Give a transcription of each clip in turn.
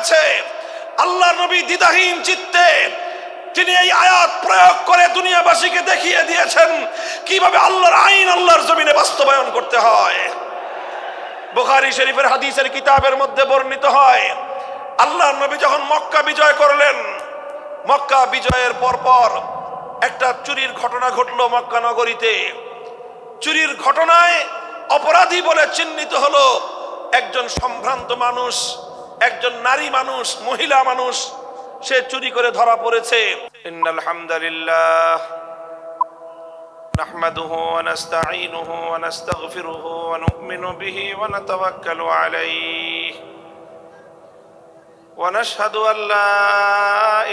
হয়েছে। আল্লাহ নবী দ্বিধাহীন চিত্তে তিনি এই আয়াত প্রয়োগ করে দুনিয়াবাসীকে দেখিয়ে দিয়েছেন কিভাবে আল্লাহর আইন আল্লাহর জমিনে বাস্তবায়ন করতে হয়। বুখারী শরীফের হাদিসের কিতাবের মধ্যে বর্ণিত হয়, আল্লাহর নবী যখন মক্কা বিজয় করলেন, মক্কা বিজয়ের পরপর একটা চুরির ঘটনা ঘটলো মক্কা নগরীতে। চুরির ঘটনায় অপরাধী বলে চিহ্নিত হলো একজন সম্ভ্রান্ত মানুষ, একজন নারী মানুষ, মহিলা মানুষ। সে চুরি করে ধরা পড়েছে। ইন্নাল হামদুলিল্লাহ নাহমাদুহু ওয়া নাস্তাঈনুহু ওয়া নাস্তাগফিরুহু ওয়া নু'মিনু বিহি ওয়া নাতাওয়াক্কালু আলাইহি ওয়া নাশহাদু আল লা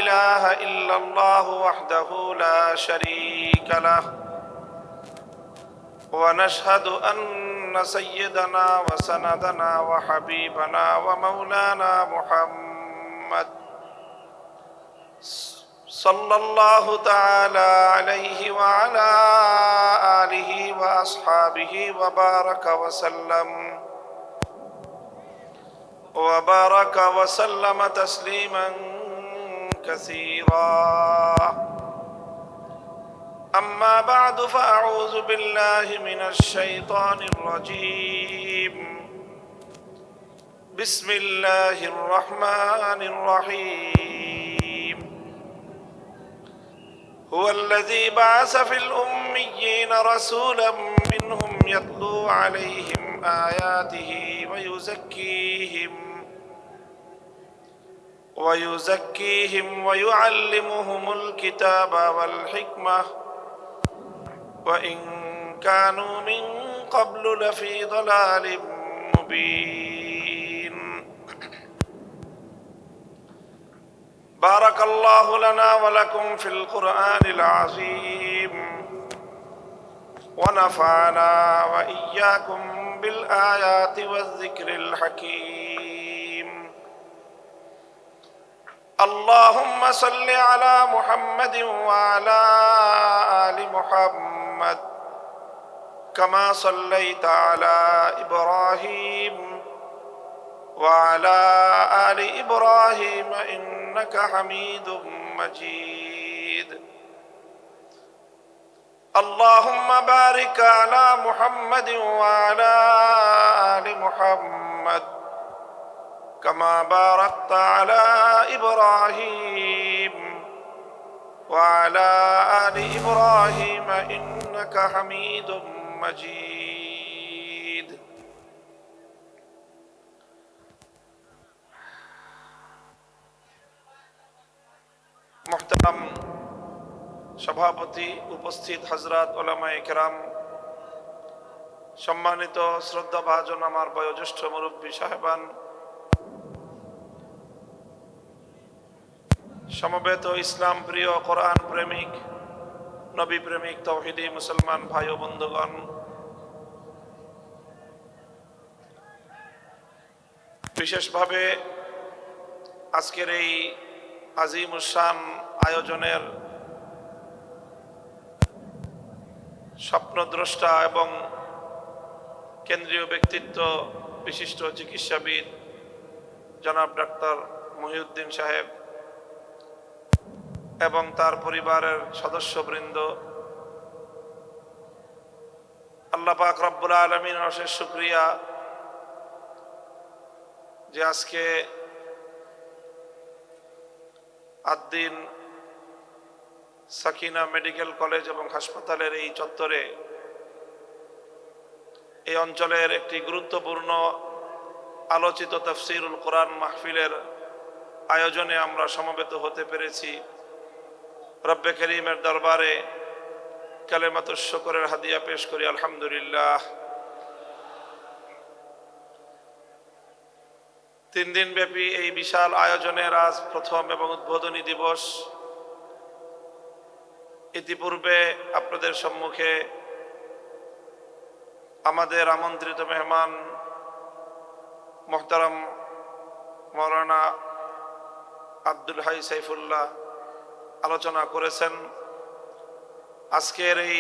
ইলাহা ইল্লাল্লাহু ওয়াহদাহু লা শারীকা লাহু ওয়া নাশহাদু আন্না সাইয়্যিদানা ওয়া সানাদানা ওয়া হাবিবানা ওয়া মাওলানা মুহাম্মদ সাল্লাল্লাহু তাআলা আলাইহি ওয়া আলা আলিহি ওয়া আসহাবিহি ওয়া বারাকা ওয়া সাল্লাম ওয়া বারাকা ওয়া সাল্লামা তাসলিমান কাসীরা। أما بعد فأعوذ بالله من الشيطان الرجيم. بسم الله الرحمن الرحيم. هو الذي بعث في الأميين رسولا منهم يتلو عليهم آياته ويزكيهم ويعلمهم الكتاب والحكمة وإن كانوا من قبل لفي ضلال مبين. بارك الله لنا ولكم في القرآن العظيم ونفعنا وإياكم بالآيات والذكر الحكيم. اللهم صل على محمد وعلى آل محمد كما صليت على إبراهيم وعلى آل إبراهيم إنك حميد مجيد. اللهم بارك على محمد وعلى آل محمد كما باركت على إبراهيم وعلى آل إبراهيم إنك حميد مجيد. محترم সভাপতি, উপস্থিত হযরত উলামায়ে কেরাম, সম্মানিত শ্রদ্ধাভাজন আমার বয়োজ্যেষ্ঠ মুরব্বী সাহেবান, সমবেত ইসলাম প্রিয়, কোরআন প্রেমিক, নবী প্রেমিক, তাওহীদি মুসলমান ভাই ও বন্ধুগণ, বিশেষভাবে আজকের এই আজিমুশান আয়োজনের স্বপ্নদ্রষ্টা এবং কেন্দ্রীয় ব্যক্তিত্ব বিশিষ্ট চিকিৎসাবিদ জনাব ডাক্তার মহিউদ্দিন সাহেব এবং তার পরিবারের সদস্যবৃন্দ, আল্লাহ পাক রব্বুল আলামিনের অশেষ শুকরিয়া যে আজকে আদ্দিন সাকিনা মেডিকেল কলেজ এবং হাসপাতালের এই চত্বরে এই অঞ্চলের একটি গুরুত্বপূর্ণ আলোচিত তাফসীরুল কোরআন মাহফিলের আয়োজনে আমরা সমবেত হতে পেরেছি। রব্বে করিমের দরবারে কালেমাতুশ শুকরের হাদিয়া পেশ করি আলহামদুলিল্লাহ। 3 দিন ব্যাপী এই বিশাল আয়োজনের আজ প্রথম এবং উদ্বোধনী দিবস। ইতিপূর্বে আপনাদের সম্মুখে আমাদের আমন্ত্রিত মেহমান মোহতারাম মাওলানা আব্দুল হাই সাইফুল্লাহ আলোচনা করেছেন। আজকের এই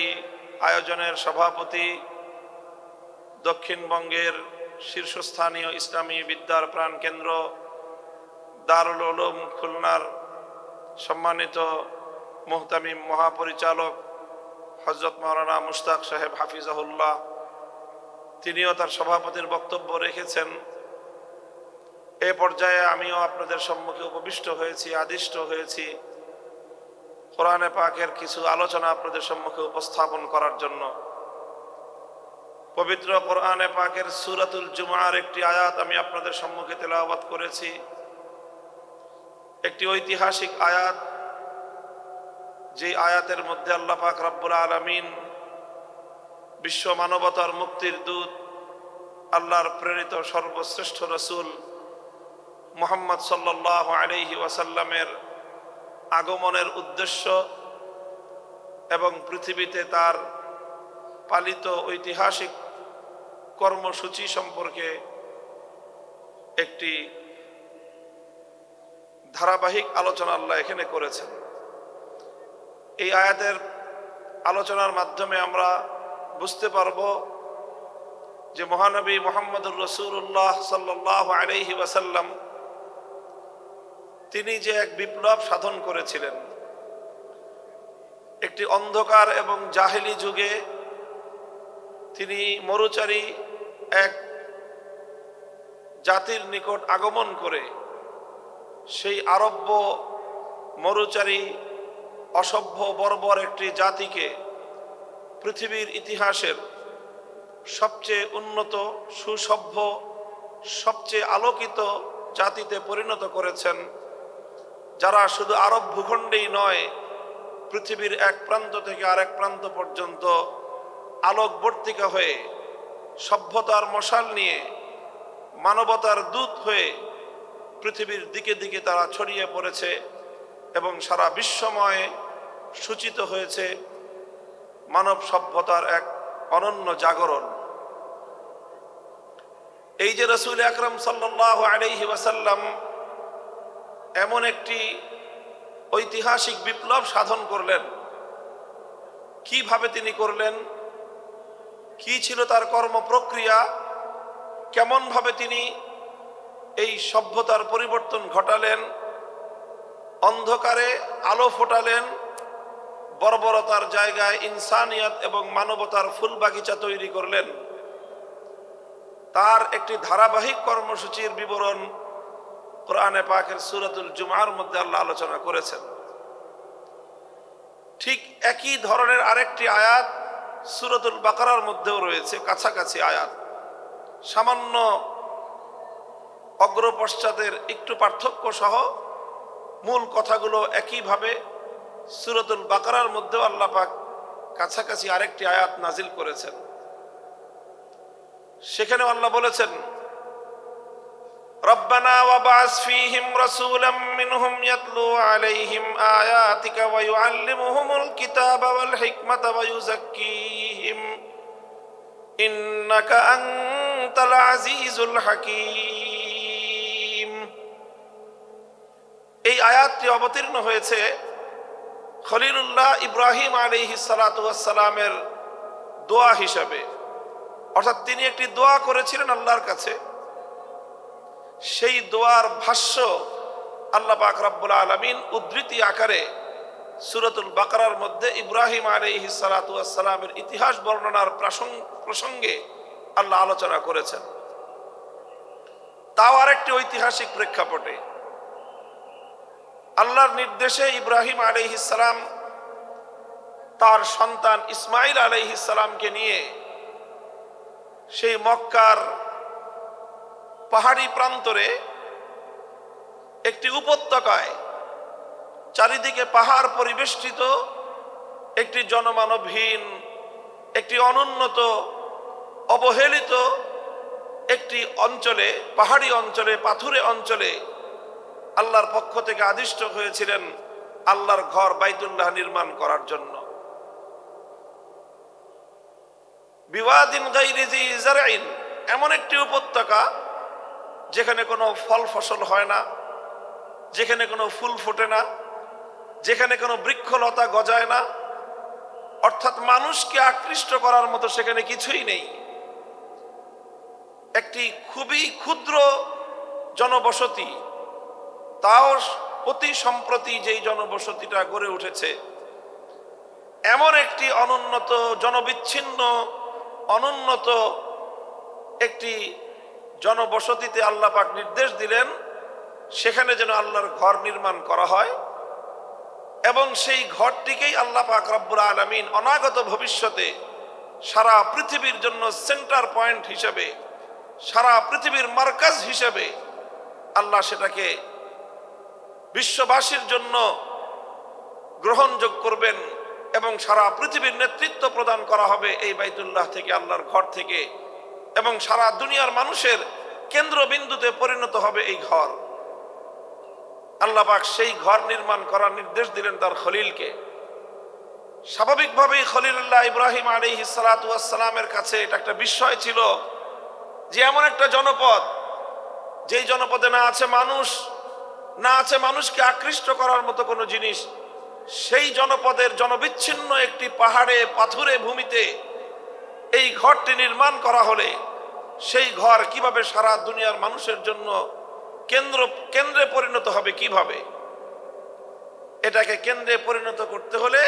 আয়োজনের সভাপতি, দক্ষিণবঙ্গের শীর্ষস্থানীয় ইসলামী বিদ্যার প্রাণ কেন্দ্র দারুল উলুম খুলনার সম্মানিত মুহতামিম মহাপরিচালক হযরত মাওলানা মুশতাক সাহেব হাফিজাহুল্লাহ, তিনিও তার সভাপতির বক্তব্য রেখেছেন। এ পর্যায়ে আমিও আপনাদের সম্মুখে উপবিষ্ট হয়েছি, আদিষ্ট হয়েছি কোরআনে পাকের কিছু আলোচনা আপনাদের সম্মুখে উপস্থাপন করার জন্য। পবিত্র কোরআনে পাকের সূরাতুল জুমআর একটি আয়াত আমি আপনাদের সম্মুখে তেলাওয়াত করেছি। একটি ঐতিহাসিক আয়াত, যে আয়াতের মধ্যে আল্লাহ পাক রব্বুল আলামিন বিশ্ব মানবতার মুক্তির দূত আল্লাহর প্রেরিত সর্বশ্রেষ্ঠ রাসূল মুহাম্মদ সাল্লাল্লাহু আলাইহি ওয়াসাল্লামের আগমনের উদ্দেশ্য এবং পৃথিবীতে তার পালিত ঐতিহাসিক কর্মসূচি সম্পর্কে একটি ধারাবাহিক আলোচনা আল্লাহ এখানে করেছেন। এই আয়াতের আলোচনার মাধ্যমে আমরা বুঝতে পারব যে মহানবী মুহাম্মদুর রাসূলুল্লাহ সাল্লাল্লাহু আলাইহি ওয়াসাল্লাম তিনি যে এক বিপ্লব সাধন করেছিলেন। একটি অন্ধকার এবং জাহেলি যুগে তিনি মরুচারী এক জাতির নিকট আগমন করে সেই আরব্য মরুচারী অসভ্য বর্বর একটি জাতিকে পৃথিবীর ইতিহাসের সবচেয়ে উন্নত, সুসভ্য, সবচেয়ে আলোকিত জাতিতে পরিণত করেছেন, যারা শুধু আরব ভূখণ্ডেই নয়, পৃথিবীর এক প্রান্ত থেকে আরেক প্রান্ত পর্যন্ত আলোকবর্তিকা হয়ে সভ্যতার মশাল নিয়ে মানবতার দূত হয়ে পৃথিবীর দিকে দিকে তারা ছড়িয়ে পড়েছে এবং সারা বিশ্বময় সূচিত হয়েছে মানব সভ্যতার এক অনন্য জাগরণ। এই যে রাসূল আকরাম সাল্লাল্লাহু আলাইহি ওয়াসাল্লাম এমন একটি ঐতিহাসিক বিপ্লব সাধন করলেন, কিভাবে তিনি করলেন, কি ছিল তার কর্ম প্রক্রিয়া, কেমন ভাবে তিনি এই সভ্যতার পরিবর্তন ঘটালেন, অন্ধকারে আলো ফোটালেন, বর্বরতার জায়গায় ইনসানিয়ত এবং মানবতার ফুল বাগিচা তৈরি করলেন, তার একটি ধারাবাহিক কর্মসূচির বিবরণ কোরআনে পাকের সূরাতুল জুমআর মধ্যে আল্লাহ আলোচনা করেছেন। ঠিক একই ধরনের আরেকটি আয়াত সূরাতুল বাকারার মধ্যেও রয়েছে, কাছাকাছি আয়াত, সামান্য অগ্রপশ্চাতের একটু পার্থক্য সহ মূল কথাগুলো একইভাবে সূরাতুল বাকারার মধ্যেও আল্লাহ পাক কাছাকাছি আরেকটি আয়াত নাজিল করেছেন। সেখানে আল্লাহ বলেছেন, রব্বানা ওয়াবআস ফীহিম রাসূলাম মিনহুম ইয়াতলু আলাইহিম আয়াতিকা ওয়া ইউআল্লিমুহুমুল কিতাবা ওয়াল হিকমাতা ওয়া ইউযাক্কিহিম ইন্নাকা আনতাল আজিজুল হাকীম। এই আয়াতটি অবতীর্ণ হয়েছে খলিলুল্লাহ ইব্রাহিম আলাইহিস সালাতু ওয়াস সালামের দোয়া হিসাবে, অর্থাৎ তিনি একটি দোয়া করেছিলেন আল্লাহর কাছে। সেই দোয়ার ভাষ্য আল্লাহ পাক রব্বুল আলামিন উদ্ধৃতি আকারে সূরাতুল বাকারার মধ্যে ইব্রাহিম আলাইহিস সালাতু ওয়াস সালামের ইতিহাস বর্ণনার প্রসঙ্গে আল্লাহ আলোচনা করেছেন। তাও আরেকটি ঐতিহাসিক প্রেক্ষাপটে আল্লাহর নির্দেশে ইব্রাহিম আলাইহিস সালাম তার সন্তান ইসমাইল আলাইহিস সালামকে নিয়ে সেই মক্কার পাহাড়ি প্রান্তরে একটি উপত্যকায়, চারিদিকে পাহাড় পরিবেষ্টিত একটি জনমানবহীন, একটি অনুন্নত, অবহেলিত একটি অঞ্চলে, পাহাড়ি অঞ্চলে, পাথুরে অঞ্চলে আল্লাহর পক্ষ থেকে আদিষ্ট হয়েছিলেন আল্লাহর ঘর বাইতুল্লাহ নির্মাণ করার জন্য। বিওয়াদিন গায়রি যি যারইন, এমন একটি উপত্যকা যেখানে কোনো ফল ফসল হয় না, যেখানে কোনো ফুল ফোটে না, যেখানে কোনো বৃক্ষলতা গজায় না, অর্থাৎ মানুষকে আকৃষ্ট করার মতো সেখানে কিছুই নেই। একটি খুবই ক্ষুদ্র জনবসতি, তাও অতি সম্প্রতি যেই জনবসতিটা গড়ে উঠেছে, এমন একটি অনুন্নত, জনবিচ্ছিন্ন, অনুন্নত একটি জনবসতিতে আল্লাহ পাক নির্দেশ দিলেন সেখানে যেন আল্লাহর ঘর নির্মাণ করা হয়, এবং সেই ঘরটিকেই আল্লাহ পাক রব্বুল আলামিন অনাগত ভবিষ্যতে সারা পৃথিবীর জন্য সেন্টার পয়েন্ট হিসেবে, সারা পৃথিবীর মার্কাজ হিসেবে আল্লাহ সেটাকে বিশ্ববাসীর জন্য গ্রহণযোগ্য করবেন, এবং সারা পৃথিবীর নেতৃত্ব প্রদান করা হবে এই বাইতুল্লাহ থেকে, আল্লাহর ঘর থেকে, এবং সারা দুনিয়ার মানুষের কেন্দ্রবিন্দুতে পরিণত হবে এই ঘর। আল্লাহ পাক সেই ঘর নির্মাণ করার নির্দেশ দিলেন তার খলিলকে। স্বাভাবিকভাবেই খলিলুল্লাহ ইব্রাহিম আলাইহিস সালাতু ওয়াস সালামের কাছে এটা একটা বিস্ময় ছিল যে এমন একটা জনপদ, যেই জনপদে না আছে মানুষ, না আছে মানুষকে আকৃষ্ট করার মতো কোনো জিনিস, সেই জনপদের জনবিচ্ছিন্ন একটি পাহাড়ে পাথুরে ভূমিতে এই ঘরটি নির্মাণ করা হলে সেই ঘর কিভাবে সারা দুনিয়ার মানুষের জন্য কেন্দ্রে পরিণত হবে, কিভাবে? এটাকে কেন্দ্রে পরিণত করতে হলে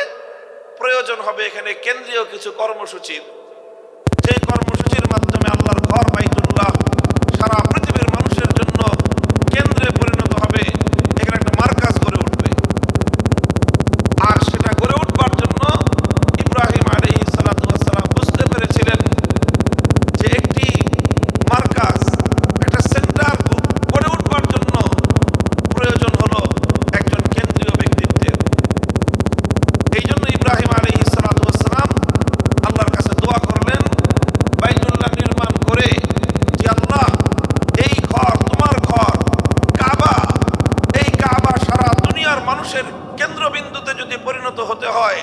প্রয়োজন হবে এখানে কেন্দ্রীয় কিছু কর্মসূচির, যে কর্মসূচির মাধ্যমে আল্লাহর ঘর বাইতুল্লাহ সারা পৃথিবীর মানুষের জন্য কেন্দ্রে পরিণত হবে, এখানে একটা মার্কাজ গড়ে উঠবে। আর সেটা গড়ে উঠবার জন্য ইব্রাহিম আলাইহিস সালাতু ওয়াস সালাম বুঝতে পেরেছিলেন যে একটি মার্কাজ, একটা সেন্টার গড়ে উঠবার জন্য প্রয়োজন হলো একজন কেন্দ্রীয় ব্যক্তিত্বের। এই জন্য ইব্রাহিম আলাইহিস সালাতু ওয়াস সালাম আল্লাহর কাছে দোয়া করলেন বাইতুল্লাহ নির্মাণ করে, যে আল্লাহ, এই ঘর তোমার ঘর কাবা, এই কাবা সারা দুনিয়ার মানুষের কেন্দ্রবিন্দুতে যদি পরিণত হতে হয়,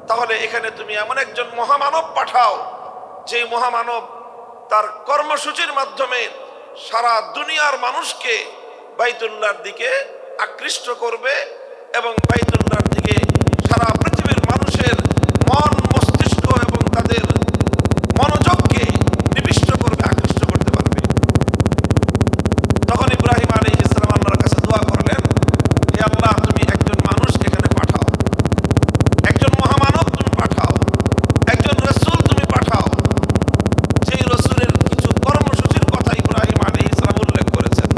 তাহলে এখানে তুমি এমন একজন মহামানব পাঠাও, যে মহামানব তার কর্মসূচির মাধ্যমে সারা দুনিয়ার মানুষকে বাইতুল্লাহর দিকে আকৃষ্ট করবে, এবং বাইতুল্লাহর দিকে সারা পৃথিবীর মানুষের মন, মস্তিষ্ক এবং তাদের মনোযোগকে নিবিষ্ট করবে, আকৃষ্ট করতে পারবে। তখন ইব্রাহিম আলাইহিস সালাম আল্লাহর কাছে দোয়া করলেন, হে আল্লাহ, তুমি একজন মানুষ এখানে পাঠাও, একজন মহামানব তুমি পাঠাও, একজন রাসূল তুমি পাঠাও। সেই রাসূলের কিছু কর্মসূচির কথা ইব্রাহিম আলাইহিস সালাম উল্লেখ করেছেন।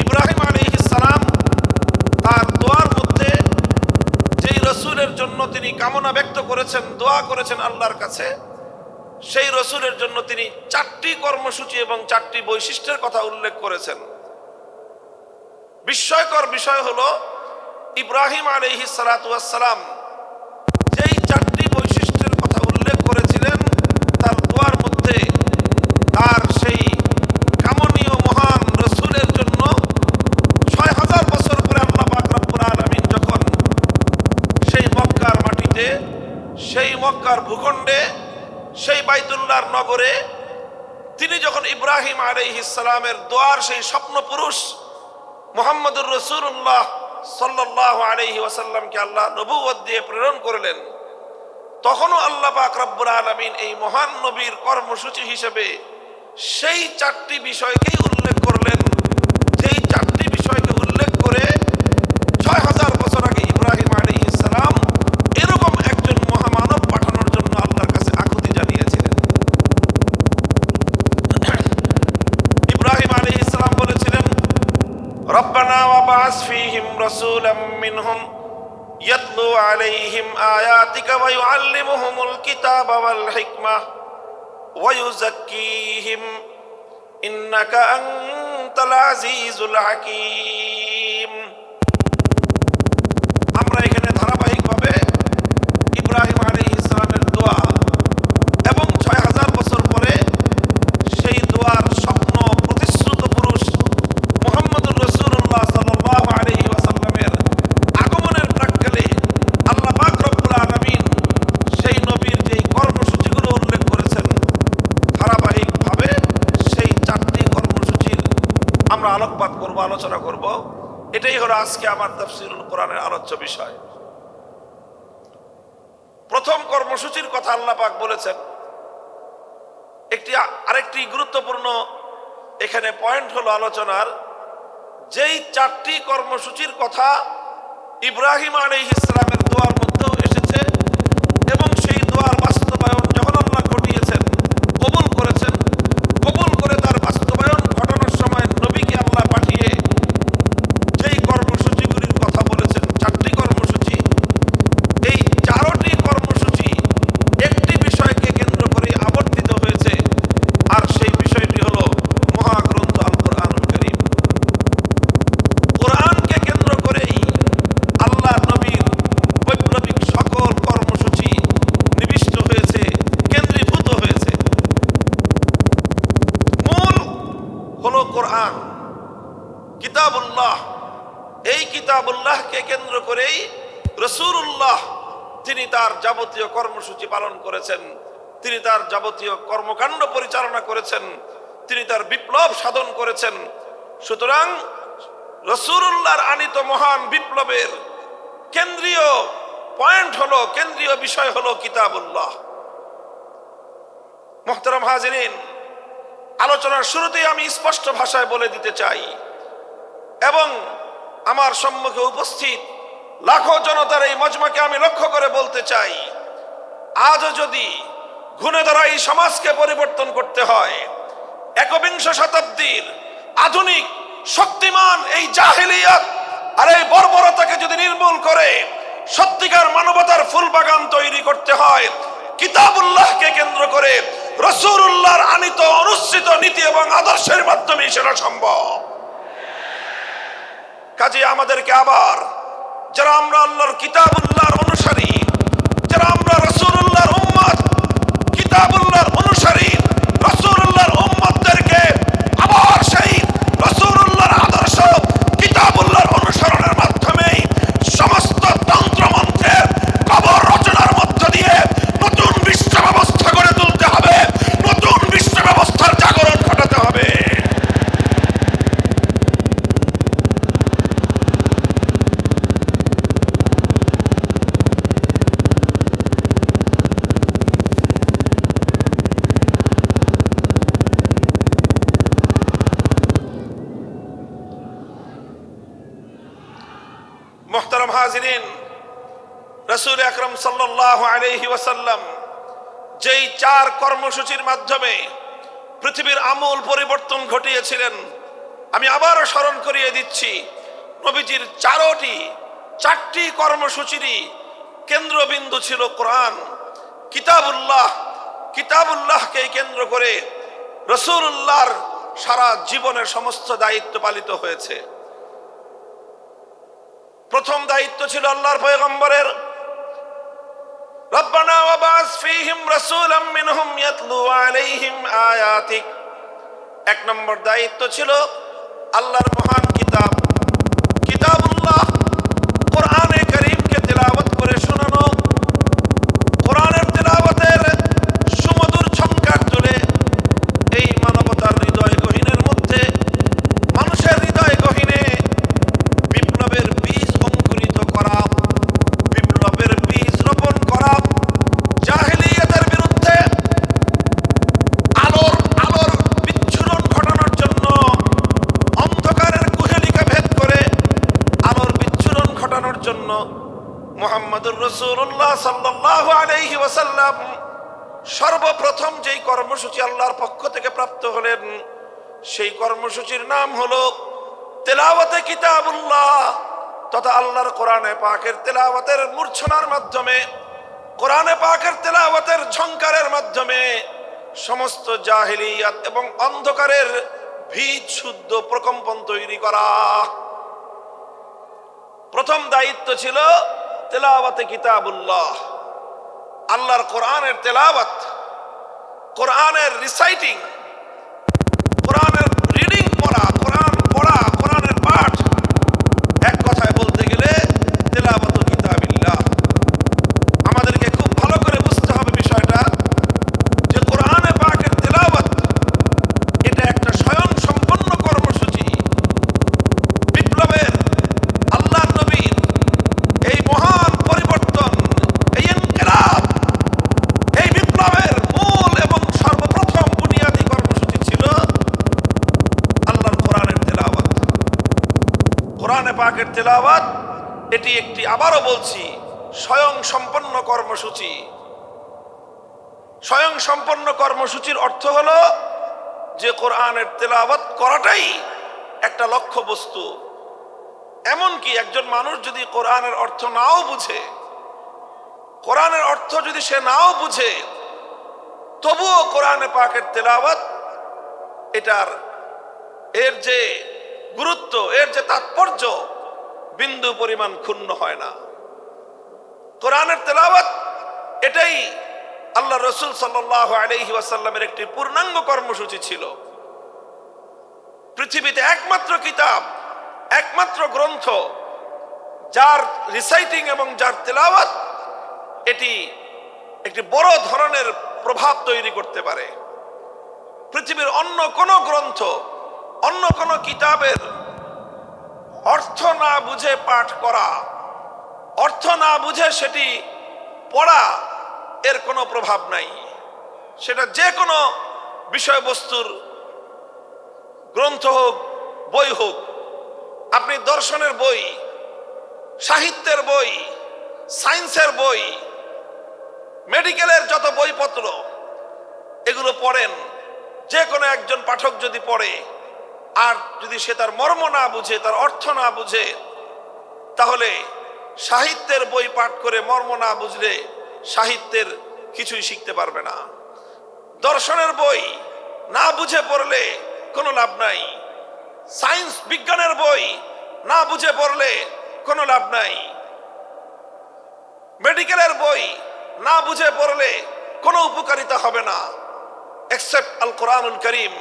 ইব্রাহিম আলাইহিস সালাম তার দোয়ার মধ্যে যেই রাসূলের জন্য তিনি কামনা ব্যক্ত করেছেন, দোয়া করেছেন আল্লাহর কাছে, সেই রাসূলের জন্য তিনি 4টি কর্মসূচি এবং 4টি বৈশিষ্ট্যের কথা উল্লেখ করেছেন। বিস্ময়কর বিষয় হলো ইব্রাহিম আলাইহিস সালাতু ওয়াস সালাম যেই 4টি বৈশিষ্ট্যের কথা উল্লেখ করেছিলেন তার দোয়ার মধ্যে, তার সেই কামনীয় মহান রাসূলের জন্য 6000 বছর পরে আল্লাহ পাক রব্বুল আলামিন যখন সেই মক্কার মাটিতে, সেই মক্কার ভূখণ্ডে, সেই বাইতুল্লাহর নগরে তিনি যখন ইব্রাহিম আলাইহিস সালামের দোয়ার সেই স্বপ্ন পুরুষ মুহাম্মদুর রাসূলুল্লাহ সাল্লাল্লাহু আলাইহি ওয়াসাল্লামকে আল্লাহ নবুয়ত দিয়ে প্রেরণ করলেন, তখনও আল্লাহ পাক রব্বুল আলামিন এই মহান নবীর কর্মসূচি হিসেবে সেই 4টি বিষয়কেই উল্লেখ করলেন, যেই 4টি বিষয়কে উল্লেখ করে 6000 বছর আগে ইব্রাহিম আলাইহিস সালাম এরকম একজন মহামানব পাঠানোর জন্য আল্লাহর কাছে আকুতি জানিয়েছিলেন। ইব্রাহিম আলাইহিস সালাম বলেছিলেন, রব্বানা ওয়াবআস ফীহিম রাসূলাম মিনহুম ইয়াতলু আলাইহিম আয়াতিকা ওয়া ইউআল্লিমুহুমুল কিতাবা ওয়াল হিকমাহ ওয়া ইউযাক্কিহিম ইন্নাকা আনতাল আজিজুল হাকীম। আমরা এখানে ধারাবাহিকভাবে ইব্রাহিম আলাইহিস সালামের দোয়া এবং 6000 বছর পরে সেই দোয়ার স্বপ্ন প্রতিশ্রুত পুরুষ মুহাম্মদুর রাসূলুল্লাহ সাল্লাল্লাহু আলাইহি ওয়াসাল্লামের আগমনের প্রাক্কালে আল্লাহ পাক রব্বুল আলামিন সেই নবীর যেই কর্মসূচিগুলো উল্লেখ করেছেন, ধারাবাহিকভাবে সেই 4টি কর্মসূচির আমরা আলোকপাত করব, আলোচনা করব। এটাই হলো আজকে আমার তাফসীরুল কোরআনের আলোচ্য বিষয়। প্রথম কর্মসূচির কথা আল্লাহ পাক বলেছেন। আরেকটি গুরুত্বপূর্ণ এখানে পয়েন্ট হলো আলোচনার, যেই 4টি কর্মসূচির কথা ইব্রাহিম আলাইহিস সালামের দোয়ার মধ্যেও এসেছে, এবং সেই দোয়ার বাস্তবায়ন যখন আল্লাহ ঘটিয়েছেন, কবুল করেছেন, কবুল করে তার বাস্তবায়ন ঘটানোর সময় নবীকে আল্লাহ পাঠিয়ে যেই কর্মসূচিগুলির কথা বলেছেন, 4টি কর্মসূচি, এই 4টি কর্মসূচি একটি বিষয়কে কেন্দ্র করে আবর্তিত হয়েছে, আর সেই বিষয়টি হলো মহাগ্রন্থ আল কোরআনুল কারীম। কোরআনকে কেন্দ্র করেই আল্লাহ নবীর বৈপ্লবিক সকল কর্মসূচি নিবিষ্ট হয়েছে, কেন্দ্রীভূত হয়েছে। মূল হলো কোরআন, কিতাবুল্লাহ। এই কিতাবুল্লাহকে কেন্দ্র করেই রাসূলুল্লাহ তিনি তার যাবতীয় কর্মসূচি পালন করেছেন, তিনি তার যাবতীয় কর্মকাণ্ড পরিচালনা করেছেন, তিনি তার বিপ্লব সাধন করেছেন। সুতরাং রাসূলুল্লাহর আনিত মহান বিপ্লবের কেন্দ্রীয় পয়েন্ট হলো, কেন্দ্রীয় বিষয় হলো কিতাবুল্লাহ। মুহতারাম হাজিরিন, আলোচনার শুরুতেই আমি স্পষ্ট ভাষায় বলে দিতে চাই, এবং আমার সম্মুখে উপস্থিত লাখো জনতার এই মজমাকে আমি লক্ষ্য করে বলতে চাই, আজও যদি ঘুণে ধরা এই সমাজকে পরিবর্তন করতে হয়, একবিংশ শতাব্দীর আধুনিক শক্তিমান এই জাহেলিয়াত আর এই বর্বরতাকে যদি নির্মূল করে সত্যিকার মানবতার ফুল বাগান তৈরি করতে হয়, কিতাবুল্লাহকে কেন্দ্র করে রাসূলুল্লাহর আনিত অনুসৃত নীতি এবং আদর্শের মাধ্যমে সেটা সম্ভব। কাজে আমাদেরকে আবার, যারা আমরা আল্লাহর কিতাবুল্লাহর অনুসারী, যারা আমরা রাসূলুল্লাহর উম্মত, কিতাবুল্লাহর অনুসারী রাসূলুল্লাহর উম্মতদেরকে আবার সেই রাসূলুল্লাহর আদর্শ কিতাবুল্লাহর অনুসরণের মাধ্যমে সমস্ত তন্ত্রমন্ত্রের কবর রচনার মধ্য দিয়ে নতুন বিশ্ব ব্যবস্থা গড়ে তুলতে হবে, নতুন বিশ্ব ব্যবস্থার জাগরণ ঘটাতে হবে। মুহতারাম হাজিরিন, রাসূল আকরাম সাল্লাল্লাহু আলাইহি ওয়াসাল্লাম যেই 4 কর্মসূচির মাধ্যমে পৃথিবীর আমূল পরিবর্তন ঘটিয়েছিলেন, আমি আবারও স্মরণ করিয়ে দিচ্ছি, নবীজির 4টি কর্মসূচিরই কেন্দ্রবিন্দু ছিল কোরআন, কিতাবুল্লাহ। কিতাবুল্লাহকে কেন্দ্র করে রাসূলুল্লাহর সারা জীবনের সমস্ত দায়িত্ব পালিত হয়েছে। প্রথম দায়িত্ব ছিল আল্লাহর পয়গম্বরের, রব্বানা ওয়াবাস ফীহিম রাসূলাম মিনহুম ইয়াতলু আলাইহিম আয়াতিক। 1 নম্বর দায়িত্ব ছিল আল্লাহর মহান কিতাব কিতাবুল্লাহ, কোরআনে কারীমকে তেলাওয়াত করে শোনানো, কোরআনের তেলাওয়াতের সুমধুর ঝংকার তুলে এই মানবতার হৃদয় গহীনের মধ্যে, মানুষের হৃদয় গহীনে বিপ্লবের বীজ অঙ্কুরিত করা, বিপ্লবের বীজ রোপণ করা, জাহেলিয়াতের বিরুদ্ধে আলোর বিচ্ছুরণ ঘটানোর জন্য, অন্ধকারের কুহেলিকা ভেদ করে আলোর বিচ্ছুরণ ঘটানোর জন্য মুহাম্মদুর রাসূলুল্লাহ সাল্লাল্লাহু আলাইহি ওয়াসাল্লাম সর্বপ্রথম যেই কর্মসূচি আল্লাহর পক্ষ থেকে প্রাপ্ত হলেন, সেই কর্মসূচির নাম হলো তেলাওয়াতে কিতাবুল্লাহ, তথা আল্লাহর কোরআনে পাকের তেলাওয়াতের মূর্ছনার মাধ্যমে, কোরআনে পাকের তেলাওয়াতের ঝংকারের মাধ্যমে সমস্ত জাহেলিয়াত এবং অন্ধকারের ভীত শুদ্ধ প্রকম্পন তৈরি করা। প্রথম দায়িত্ব ছিল তেলাওয়াতে কিতাবুল্লাহ, আল্লাহর কোরআনের তেলাওয়াত, কোরআনের রিসাইটিং, কোরআনের রিডিং পড়া, কোরআন পড়া, কোরআনের পাঠ, এক কথায় বলতে গেলে তেলাওয়াত কিতাবিল্লাহ। আমাদেরকে খুব ভালো করে বুঝতে হবে বিষয়টা, যে কোরআনে পাকের তেলাওয়াত এটা একটা স্বয়ং সম্পন্ন কর্মসূচি। বিপ্লবের, আল্লাহর নবীর এই মহান পরিবর্তন, এই ইনকিলাব, এই বিপ্লবের মূল এবং সর্বপ্রথম বুনিয়াদী কোরআনে পাকের তেলাওয়াত এটি একটি, আবারও বলছি, স্বয়ং সম্পন্ন কর্মসূচি। স্বয়ং সম্পন্ন কর্মসূচির অর্থ হলো যে কোরআনের তেলাওয়াত করাটাই একটা লক্ষ্য বস্তু। এমনকি একজন মানুষ যদি কোরআনের অর্থ নাও বুঝে, কোরআনের অর্থ যদি সে নাও বুঝে, তবুও কোরআনে পাকের তেলাওয়াত এর যে গুরুত্ব, এর যে তাৎপর্য বিন্দু পরিমাণ ক্ষুণ্ণ হয় না। কোরআনের তেলাওয়াত এটাই আল্লাহ রসুল সাল্লাল্লাহু আলাইহি ওয়াসাল্লামের একটি পূর্ণাঙ্গ কর্মসূচি ছিল। পৃথিবীতে একমাত্র কিতাব, একমাত্র গ্রন্থ যার রিসাইটিং এবং যার তেলাওয়াত এটি একটি বড় ধরনের প্রভাব তৈরি করতে পারে। পৃথিবীর অন্য কোন গ্রন্থ, অন্য কোন কিতাবের অর্থ না বুঝে পাঠ করা, অর্থ না বুঝে সেটি পড়া, এর কোনো প্রভাব নাই। সেটা যে কোনো বিষয়বস্তুর গ্রন্থ হোক, বই হোক, আপনি দর্শনের বই, সাহিত্যের বই, সায়েন্সের বই, মেডিকেলের যত বইপত্র, এগুলো পড়েন, যে কোনো একজন পাঠক যদি পড়ে আর যদি সে তার মর্ম না বুঝে, তার অর্থ না বুঝে, তাহলে সাহিত্যের বই পাঠ করে মর্ম না বুঝলে সাহিত্যের কিছুই শিখতে পারবে না। দর্শনের বই না বুঝে পড়লে কোনো লাভ নাই। সায়েন্স বিজ্ঞানের বই না বুঝে পড়লে কোনো লাভ নাই। মেডিকেলের বই না বুঝে পড়লে কোনো উপকারিতা হবে না, এক্সেপ্ট আল কোরআনুল করিম।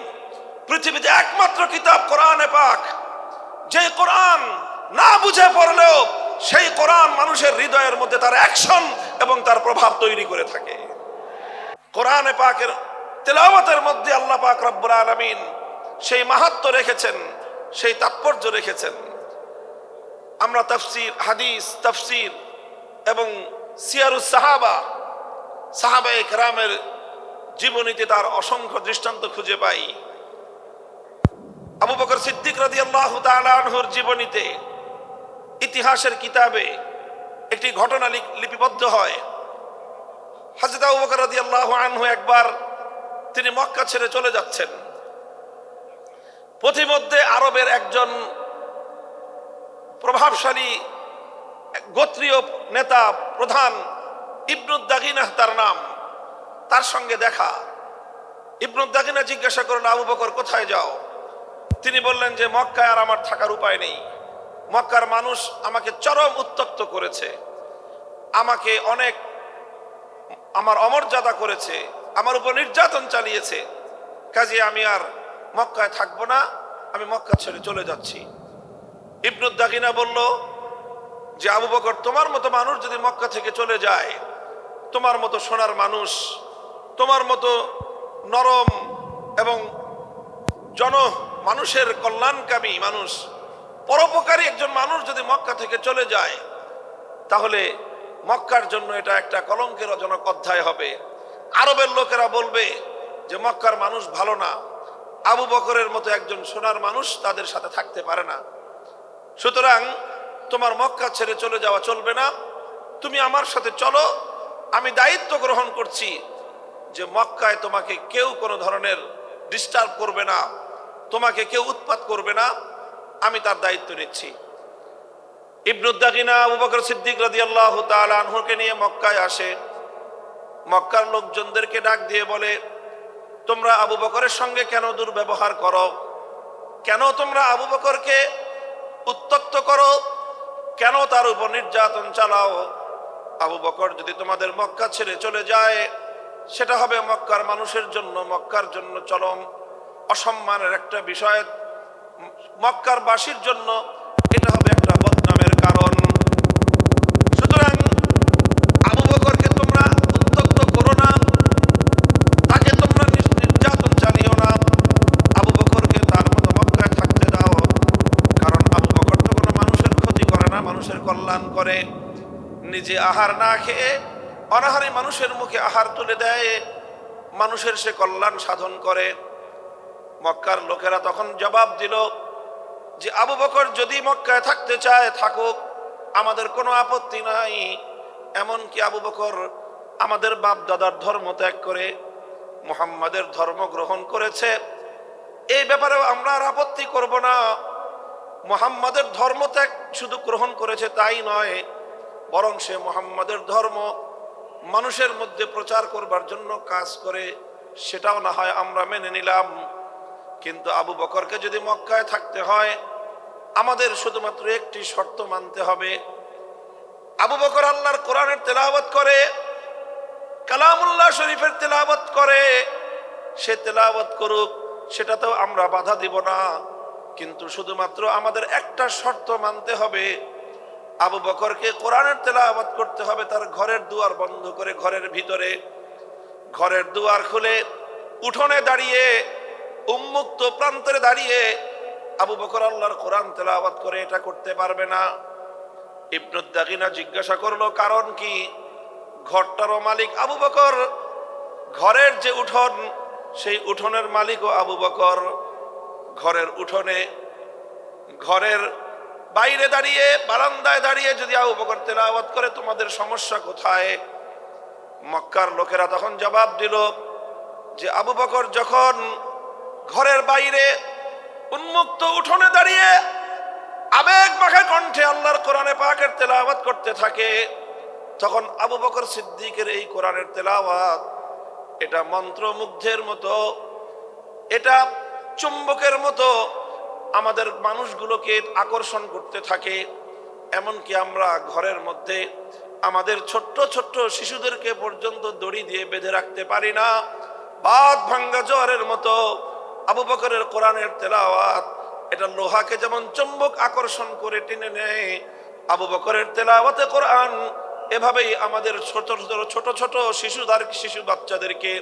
পৃথিবীতে একমাত্র কিতাব কোরআনে পাক, যে কোরআন না বুঝে পড়লেও সেই কোরআন মানুষের হৃদয়ের মধ্যে তার অ্যাকশন এবং তার প্রভাব তৈরি করে থাকে। কোরআনে পাকের তেলাওয়াতের মধ্যে আল্লাহ পাক রব্বুল আলামিন সেই মাহাত্ম্য রেখেছেন, সেই তাৎপর্য রেখেছেন। আমরা তাফসীর, হাদিস, তাফসীর এবং সিয়ারুস সাহাবা, সাহাবায়ে কেরামের জীবনীতে তার অসংখ্য দৃষ্টান্ত খুঁজে পাই। আবু বকর সিদ্দিক রাদিয়াল্লাহু তাআলা আনহুর জীবনীতে, ইতিহাসের কিতাবে একটি ঘটনা লিপিবদ্ধ হয়। হযরত আবু বকর রাদিয়াল্লাহু আনহু একবার তিনি মক্কা ছেড়ে চলে যাচ্ছেন। পথিমধ্যে আরবের একজন প্রভাবশালী গোত্রীয় নেতা, প্রধান, ইবনুদ দাগিনাহ তার নাম, তার সঙ্গে দেখা। ইবনুদ দাগিনা জিজ্ঞাসা করলেন, আবু বকর কোথায় যাও? তিনি বললেন যে মক্কায় আর আমার থাকার উপায় নেই। মক্কার মানুষ আমাকে চরম উত্ত্যক্ত করেছে, আমাকে অনেক আমার অমর্যাদা করেছে, আমার উপর নির্যাতন চালিয়েছে, কাজে আমি আর মক্কায় থাকবো না, আমি মক্কা ছেড়ে চলে যাচ্ছি। ইবনুদ দাগিনা বলল যে আবু বকর, তোমার মতো মানুষ যদি মক্কা থেকে চলে যায়, তোমার মতো সোনার মানুষ, তোমার মতো নরম এবং মানুষের কল্যাণকামী মানুষ, পরোপকারী একজন মানুষ যদি মক্কা থেকে চলে যায়, তাহলে মক্কার জন্য এটা একটা কলঙ্কের জনক অধ্যায় হবে। আরবের লোকেরা বলবে যে মক্কার মানুষ ভালো না, আবু বকরের মতো একজন সোনার মানুষ তাদের সাথে থাকতে পারে না। সুতরাং তোমার মক্কা ছেড়ে চলে যাওয়া চলবে না, তুমি আমার সাথে চলো। আমি দায়িত্ব গ্রহণ করছি যে মক্কায় তোমাকে কেউ কোনো ধরনের ডিস্টার্ব করবে না, তোমাকে কেউ উৎপাত করবে না, আমি তার দায়িত্ব নিচ্ছি। ইবনুদ দাগিনা আবু বকর সিদ্দিক রাদিয়াল্লাহু তাআলা আনহুকে নিয়ে মক্কায় আসে। মক্কার লোকজনদেরকে ডাক দিয়ে বলে, তোমরা আবু বকরের সঙ্গে কেন দুর্ব্যবহার করো? কেন তোমরা আবু বকরকে উত্ত্যক্ত করো? কেন তার উপর নির্যাতন চালাও? আবু বকর যদি তোমাদের মক্কা ছেড়ে চলে যায়, সেটা হবে মক্কার মানুষের জন্য, মক্কার জন্য চরম অসম্মানের একটা বিষয়, মক্কার বাসীর জন্য এটা হবে একটা বদনামের কারণ। সুতরাং আবু বকরকে তোমরা উত্ত্যক্ত করো না, তাকে তোমরা নির্যাতন চালিও না, আবু বকরকে তার মতো মক্কায় থাকতে দাও। কারণ আবু বকর তো কোনো মানুষের ক্ষতি করে না, মানুষের কল্যাণ করে। নিজে আহার না খেয়ে অনাহারী মানুষের মুখে আহার তুলে দেয়, মানুষের সে কল্যাণ সাধন করে। মক্কার লোকেরা তখন জবাব দিল, যে আবু বকর যদি মক্কায় থাকতে চায় থাকুক, আমাদের কোনো আপত্তি নাই। এমনকি আবু বকর আমাদের বাপ দাদার ধর্ম ত্যাগ করে মুহাম্মাদের ধর্ম গ্রহণ করেছে, এই ব্যাপারেও আমরা আর আপত্তি করব না। মুহাম্মাদের ধর্ম ত্যাগ শুধু গ্রহণ করেছে তাই নয়, বরং সে মুহাম্মাদের ধর্ম মানুষের মধ্যে প্রচার করবার জন্য কাজ করে, সেটাও না হয় আমরা মেনে নিলাম। কিন্তু আবু বকরকে যদি মক্কায় থাকতে হয়, আমাদের শুধুমাত্র একটি শর্ত মানতে হবে। আবু বকর আল্লাহর কোরআনের তেলাওয়াত করে, কালামুল্লাহ শরীফের তেলাওয়াত করে, সে তেলাওয়াত করুক, সেটাতেও আমরা বাধা দিব না। কিন্তু শুধুমাত্র আমাদের একটা শর্ত মানতে হবে, আবু বকরকে কোরআনের তেলাওয়াত করতে হবে তার ঘরের দুয়ার বন্ধ করে, ঘরের ভিতরে। ঘরের দুয়ার খুলে উঠোনে দাঁড়িয়ে, উন্মুক্ত প্রান্তরে দাঁড়িয়ে আবু বকর আল্লাহর কোরআন তেলাওয়াত করে, এটা করতে পারবে না। ইবনু দাগিনা জিজ্ঞাসা করলো কারণ কি? ঘরটারও মালিক আবু বকর, ঘরের যে উঠোন সেই উঠোনের মালিকও আবু বকর। ঘরের উঠোনে, ঘরের বাইরে দাঁড়িয়ে, বারান্দায় দাঁড়িয়ে যদি আবু বকর তেলাওয়াত করে, তোমাদের সমস্যা কোথায়? মক্কার লোকেরা তখন জবাব দিল যে আবু বকর যখন ঘরের বাইরে উন্মুক্ত উঠোনে দাঁড়িয়ে আবেগ মাখা কণ্ঠে আল্লাহর কোরআনে পাকের তেলাওয়াত করতে থাকে, তখন আবু বকর সিদ্দিকের এই কোরআনের তেলাওয়াত এটা মন্ত্রমুগ্ধের মতো, এটা চুম্বকের মতো আমাদের মানুষগুলোকে আকর্ষণ করতে থাকে। এমনকি আমরা ঘরের মধ্যে আমাদের ছোট্ট ছোট্ট শিশুদেরকে পর্যন্ত দড়ি দিয়ে বেঁধে রাখতে পারি না। বাদ ভাঙ্গা জোয়ারের মতো আবু বকরের কোরআনের তেলাওয়াত এটা লোহাকে যেমন চুম্বক আকর্ষণ করে টেনে নেয়, আবু বকরের তেলাওয়াতে কোরআন এভাবেই আমাদের ছোট ছোট শিশু বাচ্চাদেরকে,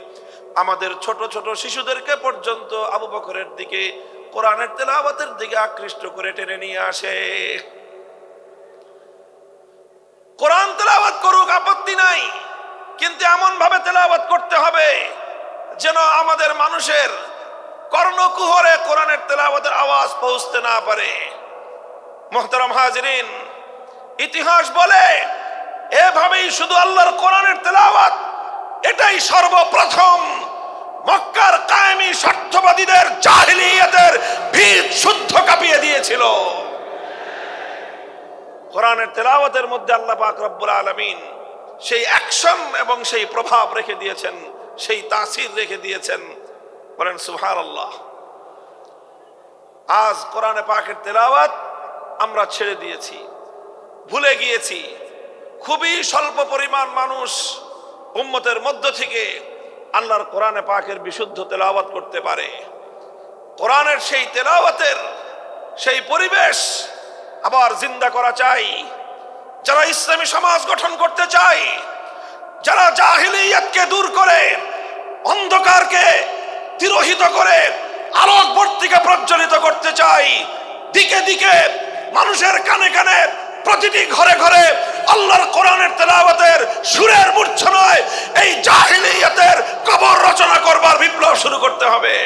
আমাদের ছোট ছোট শিশুদেরকে পর্যন্ত আবু বকরের দিকে, কোরআনের তেলাওয়াতের দিকে আকৃষ্ট করে টেনে নিয়ে আসে। কোরআন তেলাওয়াত করুক, আপত্তি নাই, কিন্তু এমন ভাবে তেলাওয়াত করতে হবে যেন আমাদের মানুষের কর্ণকুহরে কোরআনের তেলাওয়াতের আওয়াজ পৌঁছতে না পারে। মুহতারাম হাজিরিন, ইতিহাস বলে এভাবেই শুধু আল্লাহর কোরআনের তেলাওয়াত এটাই সর্বপ্রথম মক্কার কায়েমি স্বার্থবাদীদের জাহিলিয়াতের ভিত শুদ্ধ কাঁপিয়ে দিয়েছিল। কোরআনের তেলাওয়াতের মধ্যে আল্লাহ পাক রব্বুল আলামিন সেই অ্যাকশন এবং সেই প্রভাব রেখে দিয়েছেন, সেই তাসির রেখে দিয়েছেন। বলেন সুবহানাল্লাহ। আজ কোরআনে পাকের তেলাওয়াত আমরা ছেড়ে দিয়েছি, ভুলে গিয়েছি। খুবই স্বল্প পরিমাণ মানুষ উম্মতের মধ্য থেকে আল্লাহর কোরআনে পাকের বিশুদ্ধ তেলাওয়াত করতে পারে। কোরআনের সেই তেলাওয়াতের সেই পরিবেশ আবার জিন্দা করা চাই। যারা ইসলামী সমাজ গঠন করতে চায়, যারা জাহিলিয়াতকে দূর করে, অন্ধকারকে তিরোহিত করে আলোকবর্তিকা প্রজ্বলিত করতে চাই, দিকে দিকে মানুষের কানে কানে, প্রতিটি ঘরে ঘরে আল্লাহর কোরআনের তেলাওয়াতের সুরের মূর্ছনায় এই জাহিলিয়াতের কবর রচনা করবার বিপ্লব শুরু করতে হবে।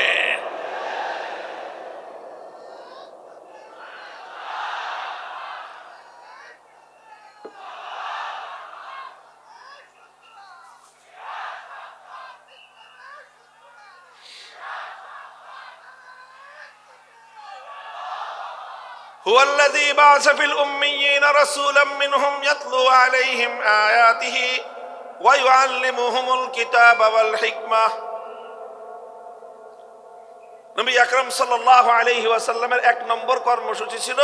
هو الذي بعث في الأميين رسولا منهم يتلو عليهم آياته ويعلمهم الكتاب والحكمة। নবী আকরাম সাল্লাল্লাহু আলাইহি ওয়াসাল্লামের এক নম্বর কর্মসূচি ছিল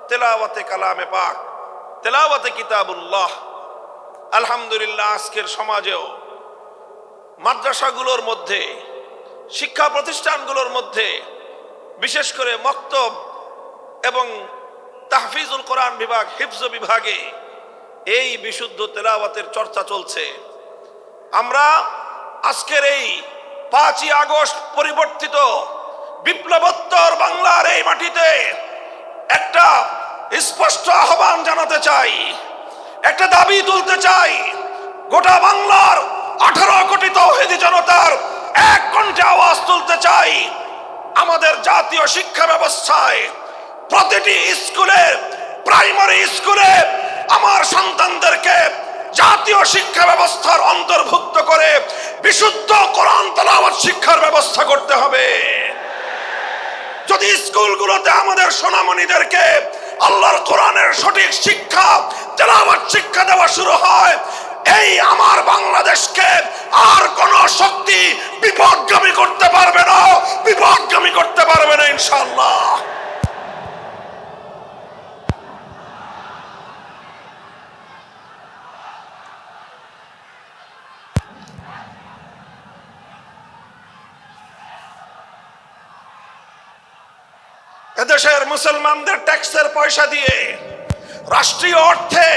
তেলাওয়াতে কালামে পাক, তেলাওয়াতে কিতাবুল্লাহ। আলহামদুলিল্লাহ, আজকের সমাজেও মাদ্রাসাগুলোর মধ্যে, শিক্ষা প্রতিষ্ঠানগুলোর মধ্যে, বিশেষ করে মক্তব এবং তাহফিজুল কোরআন বিভাগ, হিফজ বিভাগে এই বিশুদ্ধ তেলাওয়াতের চর্চা চলছে। আমরা আজকের এই 5ই আগস্ট পরিবর্তিত বিপ্লবোত্তর বাংলার এই মাটিতে একটা স্পষ্ট আহ্বান জানাতে চাই, একটা দাবি তুলতে চাই। গোটা বাংলার 18 কোটি তাওহীদি জনতার এক কণ্ঠে আওয়াজ তুলতে চাই। আমাদের জাতীয় শিক্ষা ব্যবস্থায় প্রতিটি স্কুলে, প্রাইমারি স্কুলে আমার সন্তানদেরকে জাতীয় শিক্ষা ব্যবস্থার অন্তর্ভুক্ত করে বিশুদ্ধ কোরআন তেলাওয়াত শিক্ষার ব্যবস্থা করতে হবে। যদি স্কুলগুলোতে আমাদের সোনামণিদেরকে আল্লাহর কোরআনের সঠিক শিক্ষা, তেলাওয়াত শিক্ষা দেওয়া শুরু হয়, এই আমার বাংলাদেশকে আর কোন শক্তি বিপদগামী করতে পারবে না, বিপদগামী করতে পারবে না ইনশাআল্লাহ। এদেশের মুসলমানদের ট্যাক্সের পয়সা দিয়ে, রাষ্ট্রীয় অর্থে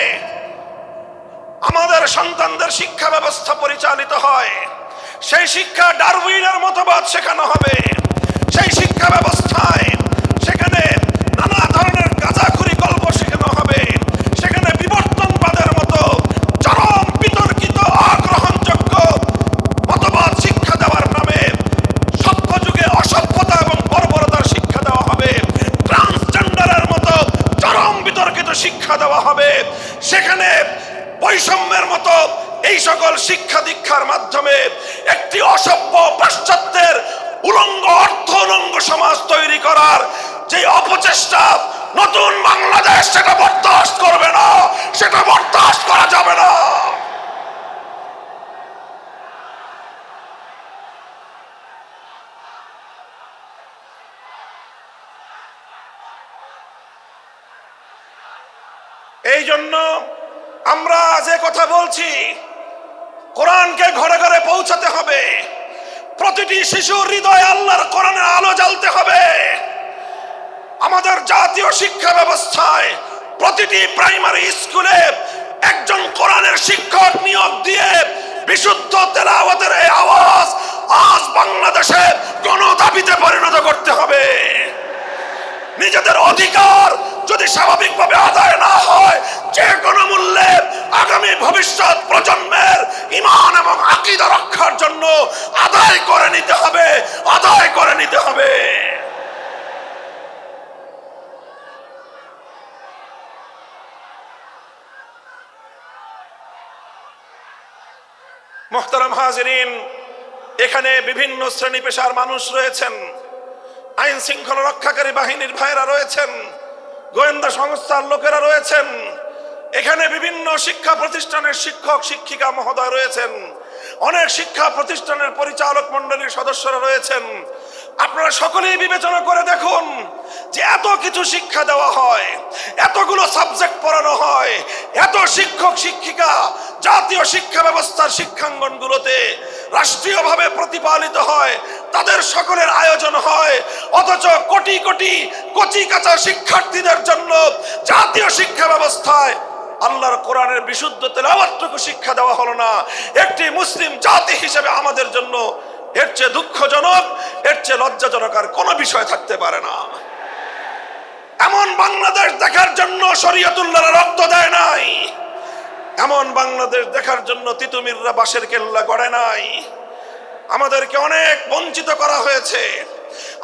আমাদের সন্তানদের শিক্ষা ব্যবস্থা পরিচালিত হয়। সেই শিক্ষা ডারউইনের মতবাদ শেখানো হবে। সেই শিক্ষা ব্যবস্থায় সেখানে নানা ধরনের গাঁজাখুরি গল্প শেখানো হবে। সেখানে বিবর্তনবাদের মতো চরম বিতর্কিত অগ্রহণযোগ্য মতবাদ শিক্ষা দেওয়ার নামে সভ্য যুগে অসভ্যতা এবং বর্বরতার শিক্ষা দেওয়া হবে। ট্রান্সজেন্ডারের মতো চরম বিতর্কিত শিক্ষা দেওয়া হবে। সেখানে বৈষম্যের মতো এই সকল শিক্ষা দীক্ষার মাধ্যমে একটি অসভ্য পাশ্চাত্যের উলঙ্গ অর্থ উলঙ্গ সমাজ তৈরি করার যে অপচেষ্টা নতুন বাংলাদেশ সেটা বরদাস্ত করবে না, সেটা বরদাস্ত করা যাবে না। এই জন্য আমরা যে কথা বলছি, কোরআনকে ঘরে ঘরে পৌঁছাতে হবে। প্রতিটি শিশুর হৃদয়ে আল্লাহর কোরআনের আলো জ্বালতে হবে। আমাদের জাতীয় শিক্ষা ব্যবস্থায় প্রতিটি প্রাইমারি স্কুলে একজন কোরআনের শিক্ষক নিয়োগ দিয়ে বিশুদ্ধ তেলাওয়াতের এই আওয়াজ আজ বাংলাদেশে গণদাবিতে পরিণত করতে হবে। নিজেদের অধিকার যদি স্বাভাবিকভাবে আদায় না হয়, যে কোনো মূল্যে আগামী ভবিষ্যৎ প্রজন্মের ঈমান এবং আকীদা রক্ষার জন্য আদায় করে নিতে হবে, আদায় করে নিতে হবে। মুহতারাম হাজিরিন, এখানে বিভিন্ন শ্রেণী পেশার মানুষ রয়েছেন। আইন শৃঙ্খলা রক্ষাকারী বাহিনীর ভাইরা রয়েছেন, গোয়েন্দা সংস্থার লোকেরা রয়েছেন, এখানে বিভিন্ন শিক্ষা প্রতিষ্ঠানের শিক্ষক শিক্ষিকা মহোদয় রয়েছেন, অনেক শিক্ষা প্রতিষ্ঠানের পরিচালক মণ্ডলীর সদস্যরা রয়েছেন। আপনারা সকলেই বিবেচনা করে দেখুন যে এত কিছু শিক্ষা দেওয়া হয়, এতগুলো সাবজেক্ট পড়ানো হয়, এত শিক্ষক শিক্ষিকা জাতীয় শিক্ষা ব্যবস্থার শিক্ষাঙ্গনগুলোতে রাষ্ট্রীয়ভাবে প্রতিপালিত হয়, তাদের সকলের আয়োজন হয়, অথচ কোটি কোটি কচি কাঁচা শিক্ষার্থীদের জন্য জাতীয় শিক্ষা ব্যবস্থায় আল্লাহর কোরআনের বিশুদ্ধ তেলাওয়াতটুকু শিক্ষা দেওয়া হলো না। একটি মুসলিম জাতি হিসেবে আমাদের জন্য এর চেয়ে দুঃখজনক, এর চেয়ে লজ্জাজনক আর কোনো বিষয় থাকতে পারে না। এমন বাংলাদেশ দেখার জন্য শরীয়তুল্লাহরা রক্ত দেয় নাই, এমন বাংলাদেশ দেখার জন্য তিতুমিররা বাঁশের কেল্লা গড়ে নাই। আমাদেরকে অনেক বঞ্চিত করা হয়েছে।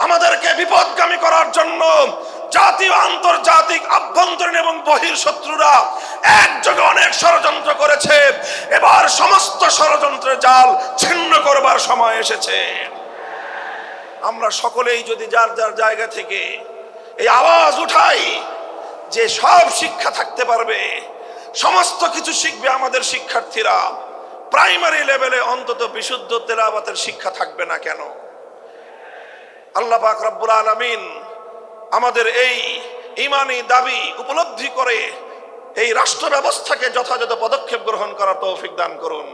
আমাদেরকে বিপদগামী করার জন্য জাতীয় আন্তর্জাতিক আভ্যন্তরীণ এবং বহির শত্রুরা একযোগে অনেক ষড়যন্ত্র করেছে। এবার সমস্ত ষড়যন্ত্রের জাল ছিন্ন করবার সময় এসেছে। আমরা সকলেই যদি যার যার জায়গা থেকে এই আওয়াজ উঠাই যে সব শিক্ষা থাকতে পারবে, সমস্ত কিছু শিখবে আমাদের শিক্ষার্থীরা, প্রাইমারি লেভেলে অন্তত বিশুদ্ধ তেলাওয়াতের শিক্ষা থাকবে না কেন? আল্লাহ পাক রব্বুল আলামিন আমাদের এই ঈমানি দাবি উপলব্ধি করে এই রাষ্ট্র ব্যবস্থাকে যথাযথ পদক্ষেপ গ্রহণ করার তৌফিক দান করুন।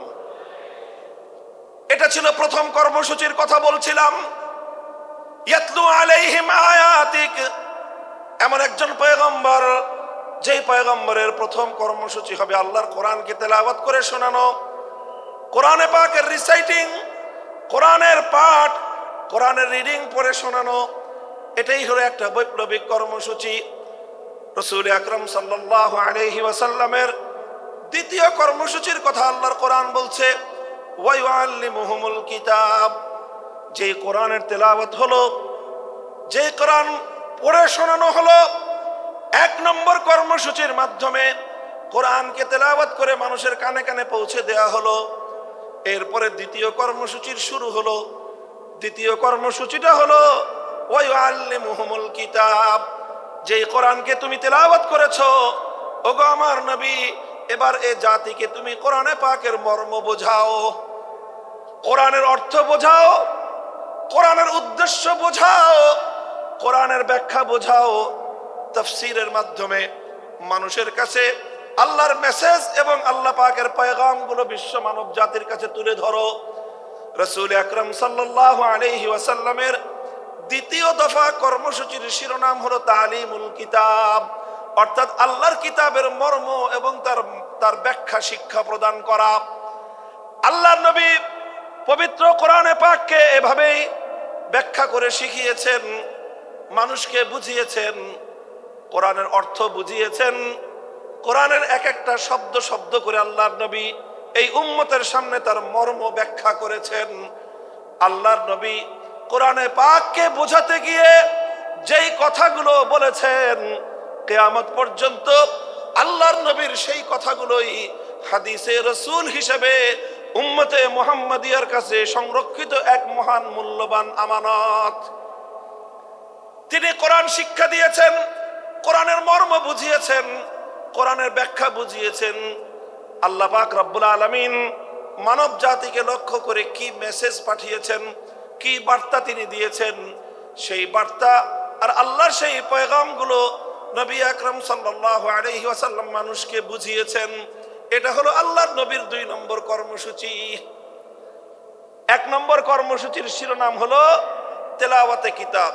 এটা ছিল প্রথম কর্মসূচির কথা বলছিলাম। ইয়াতলু আলাইহিম আয়াতিক, এমন একজন পয়গম্বর যেই পয়গম্বরের প্রথম কর্মসূচি হবে আল্লাহর কোরআনকে তেলাওয়াত করে শোনানো, কোরআনে পাকের রিসাইটিং, কোরআনের পাঠ, কোরআনের রিডিং পড়ে শোনানো। এটাই হলো একটা বৈপ্লবিক কর্মসূচি। রাসূল আকরাম সাল্লাল্লাহু আলাইহি ওয়াসাল্লামের দ্বিতীয় কর্মসূচির কথা আল্লাহর কোরআন বলছে, ওয়া ইউআল্লিমুহুমুল কিতাব, যে কোরআনের তেলাওয়াত হলো, যে কোরআন পড়ে শোনানো হলো, এক নম্বর কর্মসূচির মাধ্যমে কোরআনকে তেলাওয়াত করে মানুষের কানে কানে পৌঁছে দেয়া হলো। এরপরে দ্বিতীয় কর্মসূচির শুরু হলো। দ্বিতীয় কর্মসূচিটা হলো ওয়ায়ুআল্লিমুহুমুল কিতাব। যেই কোরআনকে তুমি তেলাওয়াত করেছো, ওগো আমার নবী, এবার এ জাতিকে তুমি কোরআনে পাকের মর্ম বোঝাও, কোরআনের অর্থ বোঝাও, কোরআনের উদ্দেশ্য বোঝাও, কোরআনের ব্যাখ্যা বোঝাও। তাফসীরের মাধ্যমে মানুষের কাছে আল্লাহর মেসেজ এবং আল্লাহ পাকের পয়গামগুলো বিশ্ব মানব জাতির কাছে তুলে ধরো। রাসূল আকরাম সাল্লাল্লাহু আলাইহি ওয়াসাল্লামের দ্বিতীয় দফা কর্মসূচির শিরোনাম হলো তালিমুল কিতাব, অর্থাৎ আল্লাহর কিতাবের মর্ম এবং তার ব্যাখ্যা শিক্ষা প্রদান করা। আল্লাহর নবী পবিত্র কোরআনে পাককে এভাবেই ব্যাখ্যা করে শিখিয়েছেন, মানুষকে বুঝিয়েছেন, কোরআনের অর্থ বুঝিয়েছেন। কোরআনের এক একটা শব্দ শব্দ করে আল্লাহর নবী এই উম্মতের সামনে তার মর্ম ব্যাখ্যা করেছেন। আল্লাহর নবী কোরআনে পাককে বোঝাতে গিয়ে যেই কথাগুলো বলেছেন, কিয়ামত পর্যন্ত আল্লাহর নবীর সেই কথাগুলোই হাদিসে রাসূল হিসেবে উম্মতে মুহাম্মাদিয়ার কাছে সংরক্ষিত এক মহান মূল্যবান আমানত। তিনি কোরআন শিক্ষা দিয়েছেন, কোরআনের মর্ম বুঝিয়েছেন, কোরআনের ব্যাখ্যা বুঝিয়েছেন। আল্লাহ পাক রব্বুল আলামিন মানব জাতিকে লক্ষ্য করে কি মেসেজ পাঠিয়েছেন, কি বার্তা তিনি দিয়েছেন, সেই বার্তা আর আল্লাহর সেই পয়গামগুলো নবী আকরাম সাল্লাল্লাহু আলাইহি ওয়াসাল্লাম মানুষকে বুঝিয়েছেন। এটা হলো আল্লাহর নবীর 2 নম্বর কর্মসূচি। 1 নম্বর কর্মসূচির শিরোনাম হলো তেলাওয়াতে কিতাব।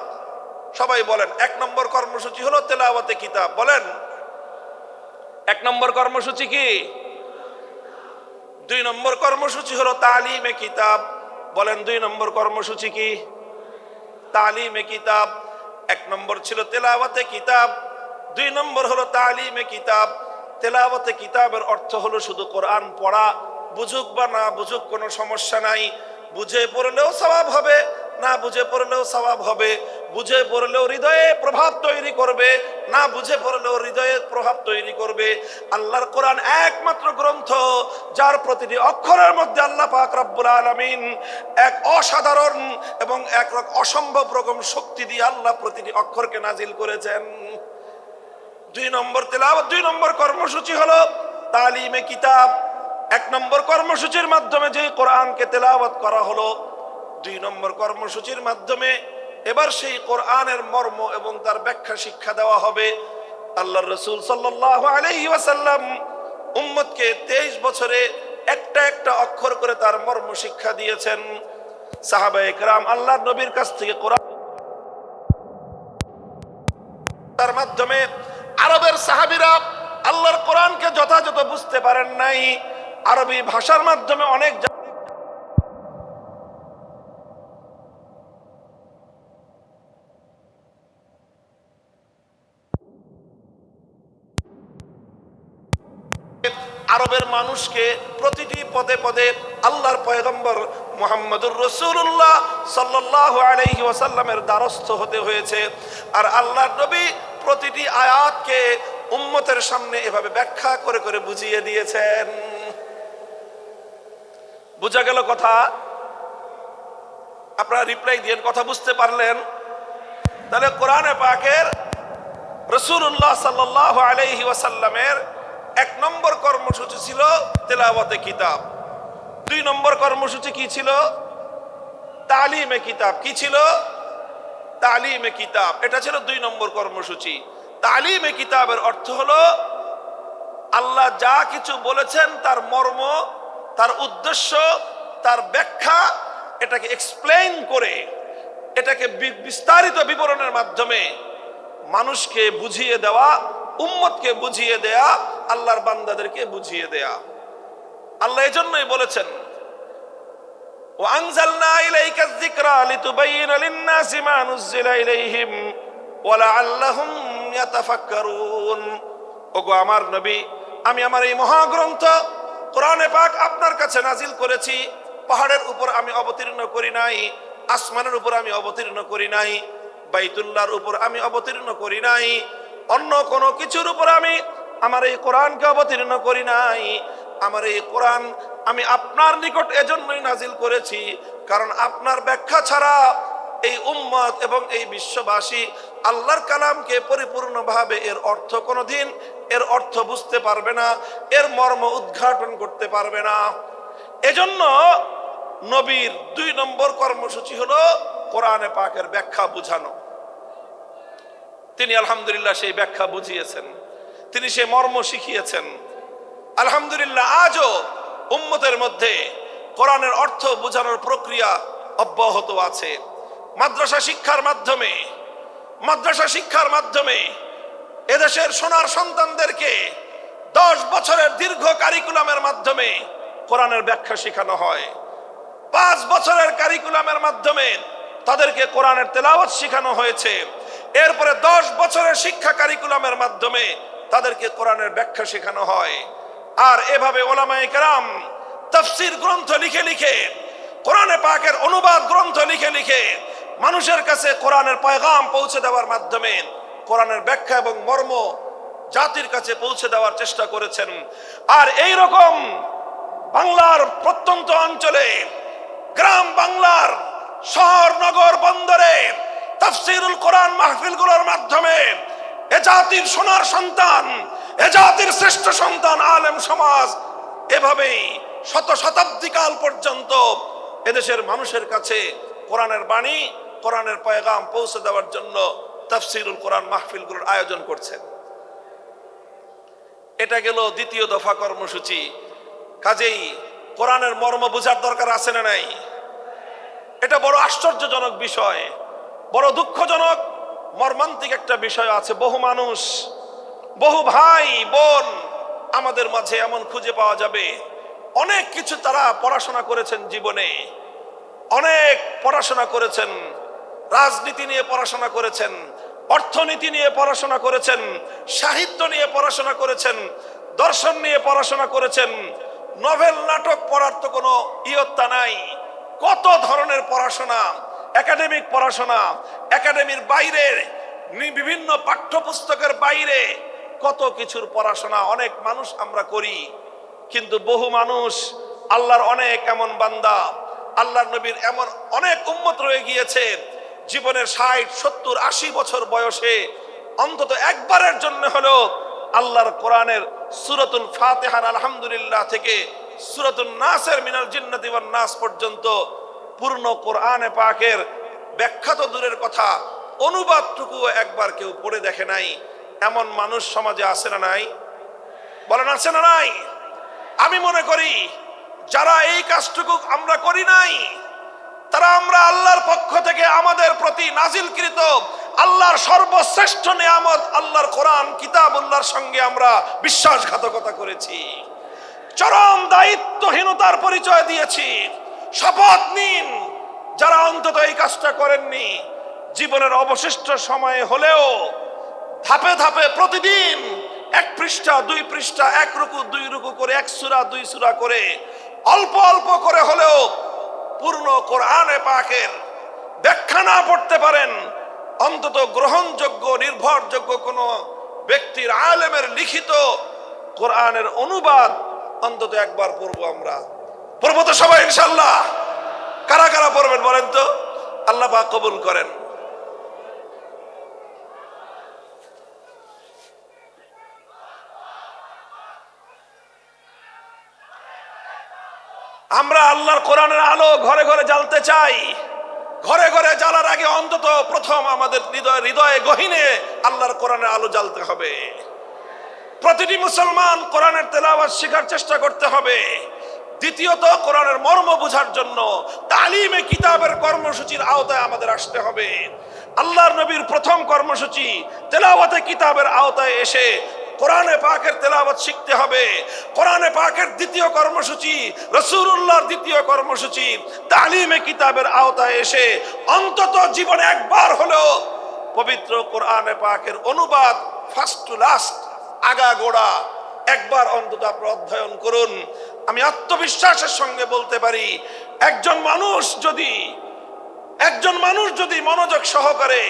সবাই বলেন, 1 নম্বর কর্মসূচি হলো তেলাওয়াতে কিতাব। বলেন 1 নম্বর কর্মসূচি কি? 2 নম্বর কর্মসূচি হলো তালিমে কিতাব। বলেন 2 নম্বর কর্মসূচি কি? তালিমে কিতাব। 1 নম্বর ছিল তেলাওয়াতে কিতাব, 2 নম্বর হলো তালিমে কিতাব। তেলাওয়াতে কিতাবের অর্থ হলো শুধু কোরআন পড়া, বুঝুক বা না বুঝুক কোনো সমস্যা নাই। বুঝে পড়লেও সওয়াব হবে, না বুঝে পড়লেও সওয়াব হবে। বুঝে পড়লেও হৃদয়ে প্রভাব তৈরি করবে, না বুঝে পড়লেও হৃদয়ে প্রভাব তৈরি করবে। আল্লাহর কোরআন একমাত্র গ্রন্থ যার প্রতিটি অক্ষরের মধ্যে আল্লাহ পাক রব্বুল আলামিন এক অসাধারণ এবং এক অসম্ভব রকম শক্তি দিয়ে আল্লাহ প্রতিটি অক্ষরকে নাজিল করেছেন। 2 নম্বর তেলাওয়াত, 2 নম্বর কর্মসূচি হলো তালিমে কিতাব। 1 নম্বর কর্মসূচির মাধ্যমে যে কোরআনকে তেলাওয়াত করা হলো, 2 নম্বর কর্মসূচির মাধ্যমে এবার সেই কোরআনের মর্ম এবং তার ব্যাখ্যা শিক্ষা দেওয়া হবে। আল্লাহর রাসূল সাল্লাল্লাহু আলাইহি ওয়াসাল্লাম উম্মতকে 23 বছরে একটা একটা অক্ষর করে তার মর্ম শিক্ষা দিয়েছেন। সাহাবায়ে কেরাম আল্লাহর নবীর কাছ থেকে কোরআন তার মাধ্যমে আরবের সাহাবীরা আল্লাহর কোরআনকে যথাযথ বুঝতে পারেন নাই। আরবি ভাষার মাধ্যমে অনেক আরবের মানুষকে প্রতিটি পদে পদে আল্লাহর পয়গম্বর মুহাম্মদুর রাসূলুল্লাহ সাল্লাল্লাহু আলাইহি ওয়াসাল্লামের দ্বারস্থ হতে হয়েছে। আর আল্লাহর নবী প্রতিটি আয়াতকে উম্মতের সামনে এভাবে ব্যাখ্যা করে করে বুঝিয়ে দিয়েছেন। বুঝা গেল কথা? আপনারা রিপ্লাই দিয়েন, কথা বুঝতে পারলেন? তাহলে কোরআনে পাকের রাসূলুল্লাহ সাল্লাল্লাহু আলাইহি ওয়াসাল্লামের 1 নম্বর কর্মসূচি ছিল তেলাওয়াতে কিতাব। 2 নম্বর কর্মসূচি কি ছিল? তালিমে কিতাব। কি ছিল? তালিমে কিতাব। এটা ছিল 2 নম্বর কর্মসূচি। তালিমে কিতাবের অর্থ হলো আল্লাহ যা কিছু বলেছেন তার মর্ম, তার উদ্দেশ্য, তার ব্যাখ্যা, এটাকে এক্সপ্লেইন করে, এটাকে বিস্তারিত বিবরণের মাধ্যমে মানুষকে বুঝিয়ে দেওয়া, উম্মতকে বুঝিয়ে দেয়া, আল্লাহর বান্দাদেরকে বুঝিয়ে দেয়া। আল্লাহ এজন্যই বলেছেন وأنزلنا إليك الذكر لتبين للناس ما نزل إليهم ولعلهم يتفكرون। ওগো আমার নবী, আমি আমার এই মহাগ্রন্থ কোরআনে পাক আপনার কাছে নাজিল করেছি। পাহাড়ের উপর আমি অবতীর্ণ করি নাই, আসমানের উপর আমি অবতীর্ণ করি নাই, বাইতুল্লাহর উপর আমি অবতীর্ণ করি নাই। অন্য কোনো কিছুর উপর আমি আমার এই কোরআনকে অবতীর্ণ করি নাই। আমার এই কোরআন আমি আপনার নিকট এজন্যই নাজিল করেছি, কারণ আপনার ব্যাখ্যা ছাড়া এই উম্মত এবং এই বিশ্ববাসী আল্লাহর কালামকে পরিপূর্ণভাবে এর অর্থ কোনোদিন এর অর্থ বুঝতে পারবে না, এর মর্ম উদ্ঘাটন করতে পারবে না। এজন্য নবীর 2 নম্বর কর্মসূচি হলো কোরআনে পাকের ব্যাখ্যা বুঝানো। তিনি আলহামদুলিল্লাহ সেই ব্যাখ্যা বুঝিয়েছেন, তিনি সেই মর্ম শিখিয়েছেন। আলহামদুলিল্লাহ আজও উম্মতের মধ্যে কোরআনের অর্থ বোঝানোর প্রক্রিয়া অব্যাহত আছে। মাদ্রাসা শিক্ষার মাধ্যমে এদেশের সোনার সন্তানদেরকে 10 বছরের দীর্ঘ কারিকুলামের মাধ্যমে কোরআনের ব্যাখ্যা শেখানো হয়। 5 বছরের কারিকুলামের মাধ্যমে তাদেরকে কোরআনের তেলাওয়াত শেখানো হয়েছে। এরপরে 10 বছরের শিক্ষা কারিকুলামের মাধ্যমে তাদেরকে কোরআনের ব্যাখ্যা শেখানো হয়। আর এভাবে ওলামায়ে কেরাম তাফসীর গ্রন্থ লিখে লিখে, কোরআনে পাকের অনুবাদ গ্রন্থ লিখে লিখে মানুষের কাছে কোরআনের পয়গাম পৌঁছে দেওয়ার মাধ্যমে কোরআনের ব্যাখ্যা এবং মর্ম জাতির কাছে পৌঁছে দেওয়ার চেষ্টা করেছেন। আর এই রকম বাংলার প্রত্যন্ত অঞ্চলে, গ্রাম বাংলার শহর নগর বন্দরে তাফসীরুল কোরআন মাহফিলগুলোর মাধ্যমে এ জাতির সোনার সন্তান, এ জাতির শ্রেষ্ঠ সন্তান আলেম সমাজ এভাবেই শতাব্দী কাল পর্যন্ত এদেশের মানুষের কাছে কোরআনের বাণী, কোরআনের পয়গাম পৌঁছে দেওয়ার জন্য তাফসীরুল কোরআন মাহফিলগুলোর আয়োজন করছেন। এটা গেল 2য় দফা কর্মসূচি। কাজেই কোরআনের মর্ম বোঝার দরকার আছে না নাই? এটা বড় আশ্চর্যজনক বিষয়, বড় দুঃখজনক মর্মান্তিক একটা বিষয় আছে। বহু মানুষ, বহু ভাই বোন আমাদের মাঝে এমন খুঁজে পাওয়া যাবে, অনেক কিছু তারা পড়াশোনা করেছেন জীবনে, অনেক পড়াশোনা করেছেন, রাজনীতি নিয়ে পড়াশোনা করেছেন, অর্থনীতি নিয়ে পড়াশোনা করেছেন, সাহিত্য নিয়ে পড়াশোনা করেছেন, দর্শন নিয়ে পড়াশোনা করেছেন। নভেল নাটক পড়ার তো কোনো ইয়ত্তা নাই। কত ধরনের পড়াশোনা, একাডেমিক পড়াশোনা, একাডেমির বাইরে বিভিন্ন পাঠ্যপুস্তকের বাইরে কত কিছুর পড়াশোনা অনেক মানুষ আমরা করি। কিন্তু বহু মানুষ, আল্লাহর অনেক এমন বান্দা, আল্লাহর নবীর এমন অনেক উম্মত রয়ে গিয়েছে, জীবনের 60, 70, 80 বছর বয়সে অন্তত একবারের জন্য হলেও আল্লাহর কোরআনের সূরাতুল ফাতিহার আলহামদুলিল্লাহ থেকে সূরাতুন নাসের মিনাল জিন্নাতি ওয়ান নাস পর্যন্ত পূর্ণ কোরআনে পাকের ব্যাখ্যা তো দূরের কথা, অনুবাদটুকু একবার কেউ পড়ে দেখে নাই। এমন মানুষ সমাজে আছে না নাই? বলেন আছে না নাই? আমি মনে করি যারা এই কাজটুকু আমরা করি নাই, তারা আমরা আল্লাহর পক্ষ থেকে আমাদের প্রতি নাজিলকৃত আল্লাহর সর্বশ্রেষ্ঠ নিয়ামত আল্লাহর কোরআন কিতাবুল্লাহর সঙ্গে আমরা বিশ্বাসঘাতকতা করেছি, চরম দায়িত্বহীনতার পরিচয় দিয়েছি। শপথ নিন, যারা অন্তত এই কাজটা করেননি, জীবনের অবশিষ্ট সময়ে হলেও ধাপে ধাপে প্রতিদিন 1 পৃষ্ঠা 2 পৃষ্ঠা, 1 রুকু 2 রুকু করে, 1 সূরা 2 সূরা করে, অল্প অল্প করে হলেও পূর্ণ কোরআনে পাকের ব্যাখ্যা না পড়তে পারেন, অন্তত গ্রহণযোগ্য নির্ভরযোগ্য কোন ব্যক্তির, আলেমের লিখিত কোরআনের অনুবাদ অন্তত একবার পড়বো। আমরা পড়বো তো সবাই ইনশাআল্লাহ? কারা কারা পড়বেন বলেন তো? আল্লাহ পাক কবুল করেন। আমরা আল্লাহর কোরআনের আলো ঘরে ঘরে জ্বালতে চাই। ঘরে ঘরে জ্বালার আগে অন্তত প্রথম আমাদের হৃদয়ে গহীনে আল্লাহর কোরআনের আলো জ্বালতে হবে। প্রতিটি মুসলমান কোরআনের তেলাওয়াত শেখার চেষ্টা করতে হবে। দ্বিতীয়ত, কোরআনের মর্ম বোঝার জন্য তালিমে কিতাবের কর্মসূচির আওতায় আমাদের আসতে হবে। আল্লাহর নবীর প্রথম কর্মসূচি তেলাওয়াতে কিতাবের আওতায় এসে কোরআনে পাকের তেলাওয়াত শিখতে হবে। কোরআনে পাকের দ্বিতীয় কর্মসূচি, রাসূলুল্লাহর দ্বিতীয় কর্মসূচি তালিমে কিতাবের আওতায় এসে অন্তত জীবনে একবার হলেও পবিত্র কোরআনে পাকের অনুবাদ ফার্স্ট টু লাস্ট, আগা গোড়া একবার অন্তত আপনি অধ্যয়ন করুন। আমি আত্মবিশ্বাসের সঙ্গে বলতে পারি, একজন মানুষ যদি মনোযোগ সহকারে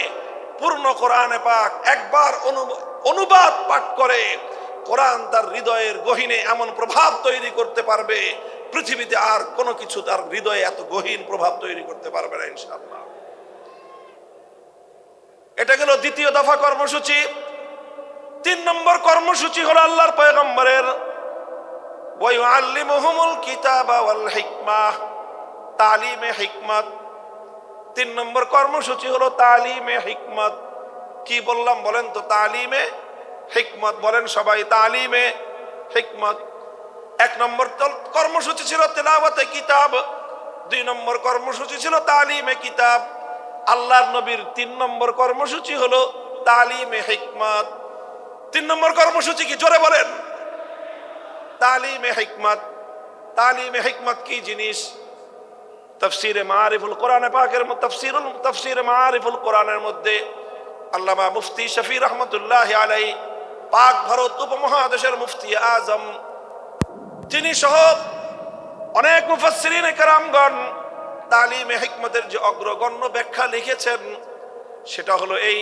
পূর্ণ কোরআনে পাক একবার অনুবাদ পাঠ করে কোরআন তার হৃদয়ের গহীনে এমন প্রভাব তৈরি করতে পারবে, পৃথিবীতে আর কোনো কিছু তার হৃদয়ে এত গহীন প্রভাব তৈরি করতে পারবে না ইনশাআল্লাহ। এটা গেল দ্বিতীয় দফা কর্মসূচি। 3 নম্বর কর্মসূচি হলো আল্লাহর পয়গম্বরের ওয়া ইউআল্লিমুহুমুল কিতাবা ওয়াল হিকমাহ, তালিমে হিকমত। 3 নম্বর কর্মসূচি হলো তালিমে হিকমত। কি বললাম বলেন তো? তালিমে হিকমত বলেন সবাই, তালিমে হিকমত। 1 নম্বর কর্মসূচি ছিল তেলাওয়াতে কিতাব, 2 নম্বর কর্মসূচি ছিল তালিমে কিতাব। আল্লাহর নবীর 3 নম্বর কর্মসূচি হলো তালিমে হিকমত। 3 নম্বর কর্মসূচি কি? জোরে বলেন। তালিমে হিকমত। তালিমে হিকমত কি জিনিস? তাফসীরে মাআরিফুল কোরআনে পাকের তাফসীরে মাআরিফুল কোরআনের মধ্যে আল্লামা মুফতি শফি রহমতুল্লাহ আলাইহি, পাক ভারত উপমহাদেশের মুফতি আজম, তিনি সহ অনেক মুফাসসিরিনে কেরামগণ তালিমে হিকমতের যে অগ্রগণ্য ব্যাখ্যা লিখেছেন, সেটা হলো এই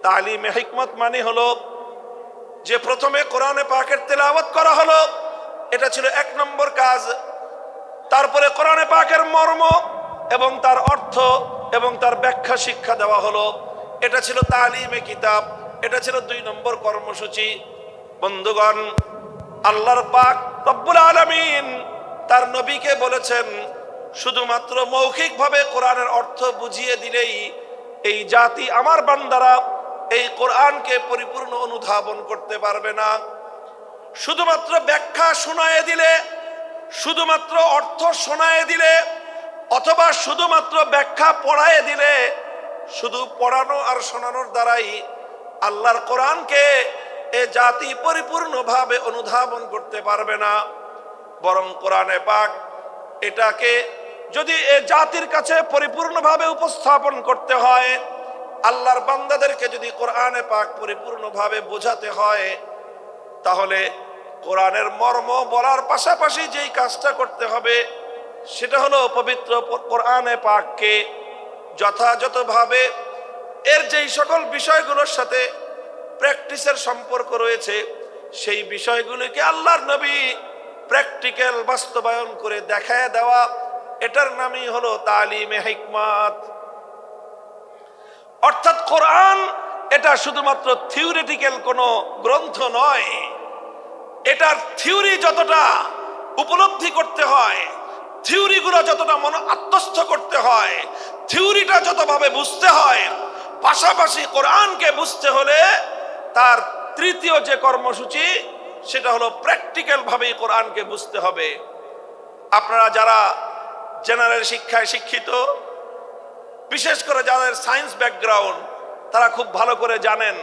তালিমে হিকমত মানে হলো যে প্রথমে কোরআনে পাকের তেলাওয়াত করা হলো, এটা ছিল 1 নম্বর কাজ। তারপরে কোরআনে পাকের মর্ম এবং তার অর্থ এবং তার ব্যাখ্যা শিক্ষা দেওয়া হলো, এটা ছিল তালিমে কিতাব, এটা ছিল 2 নম্বর কর্মসূচি। বন্ধুগণ, আল্লাহর পাক রব্বুল আলামিন তার নবীকে বলেছেন, শুধুমাত্র মৌখিকভাবে কোরআনের অর্থ বুঝিয়ে দিলেই এই জাতি আমার বান্দারা এই কোরআনকে পরিপূর্ণ অনুধাবন করতে পারবে না। শুধুমাত্র ব্যাখ্যা শোনায়ে দিলে, শুধুমাত্র অর্থ শোনায়ে দিলে, অথবা শুধুমাত্র ব্যাখ্যা পড়ায়ে দিলে, শুধু পড়ানো আর শোনানোর দ্বারাই আল্লাহর কোরআনকে এ জাতি পরিপূর্ণভাবে অনুধাবন করতে পারবে না। বরং কোরআনে পাক এটাকে যদি এ জাতির কাছে পরিপূর্ণভাবে উপস্থাপন করতে হয়, আল্লাহর বান্দাদেরকে যদি কোরআনে পাক পরিপূর্ণভাবে বোঝাতে হয়, তাহলে কোরআনের মর্ম বলার পাশাপাশি যেই কাজটা করতে হবে সেটা হলো পবিত্র কোরআনে পাককে যথাযথভাবে এর যেই সকল বিষয়গুলোর সাথে প্র্যাকটিসের সম্পর্ক রয়েছে, সেই বিষয়গুলিকে আল্লাহর নবী প্র্যাকটিক্যাল বাস্তবায়ন করে দেখায় দেওয়া, এটার নামই হলো তালিমে হিকমত। অর্থাৎ কোরআন এটা শুধুমাত্র থিওরিটিক্যাল কোনো গ্রন্থ নয়। এটার থিওরি যতটা উপলব্ধি করতে হয়, থিওরিগুলো যতটা মন আত্মস্থ করতে হয়, থিওরিটা যতভাবে বুঝতে হয়, পাশাপাশি কোরআনকে বুঝতে হলে তার তৃতীয় যে কর্মসূচি সেটা হলো প্র্যাকটিক্যাল ভাবেই কোরআনকে বুঝতে হবে। আপনারা যারা জেনারেল শিক্ষায় শিক্ষিত, বিশেষ করে যাদের সায়েন্স ব্যাকগ্রাউন্ড, তারা খুব ভালো করে জানেন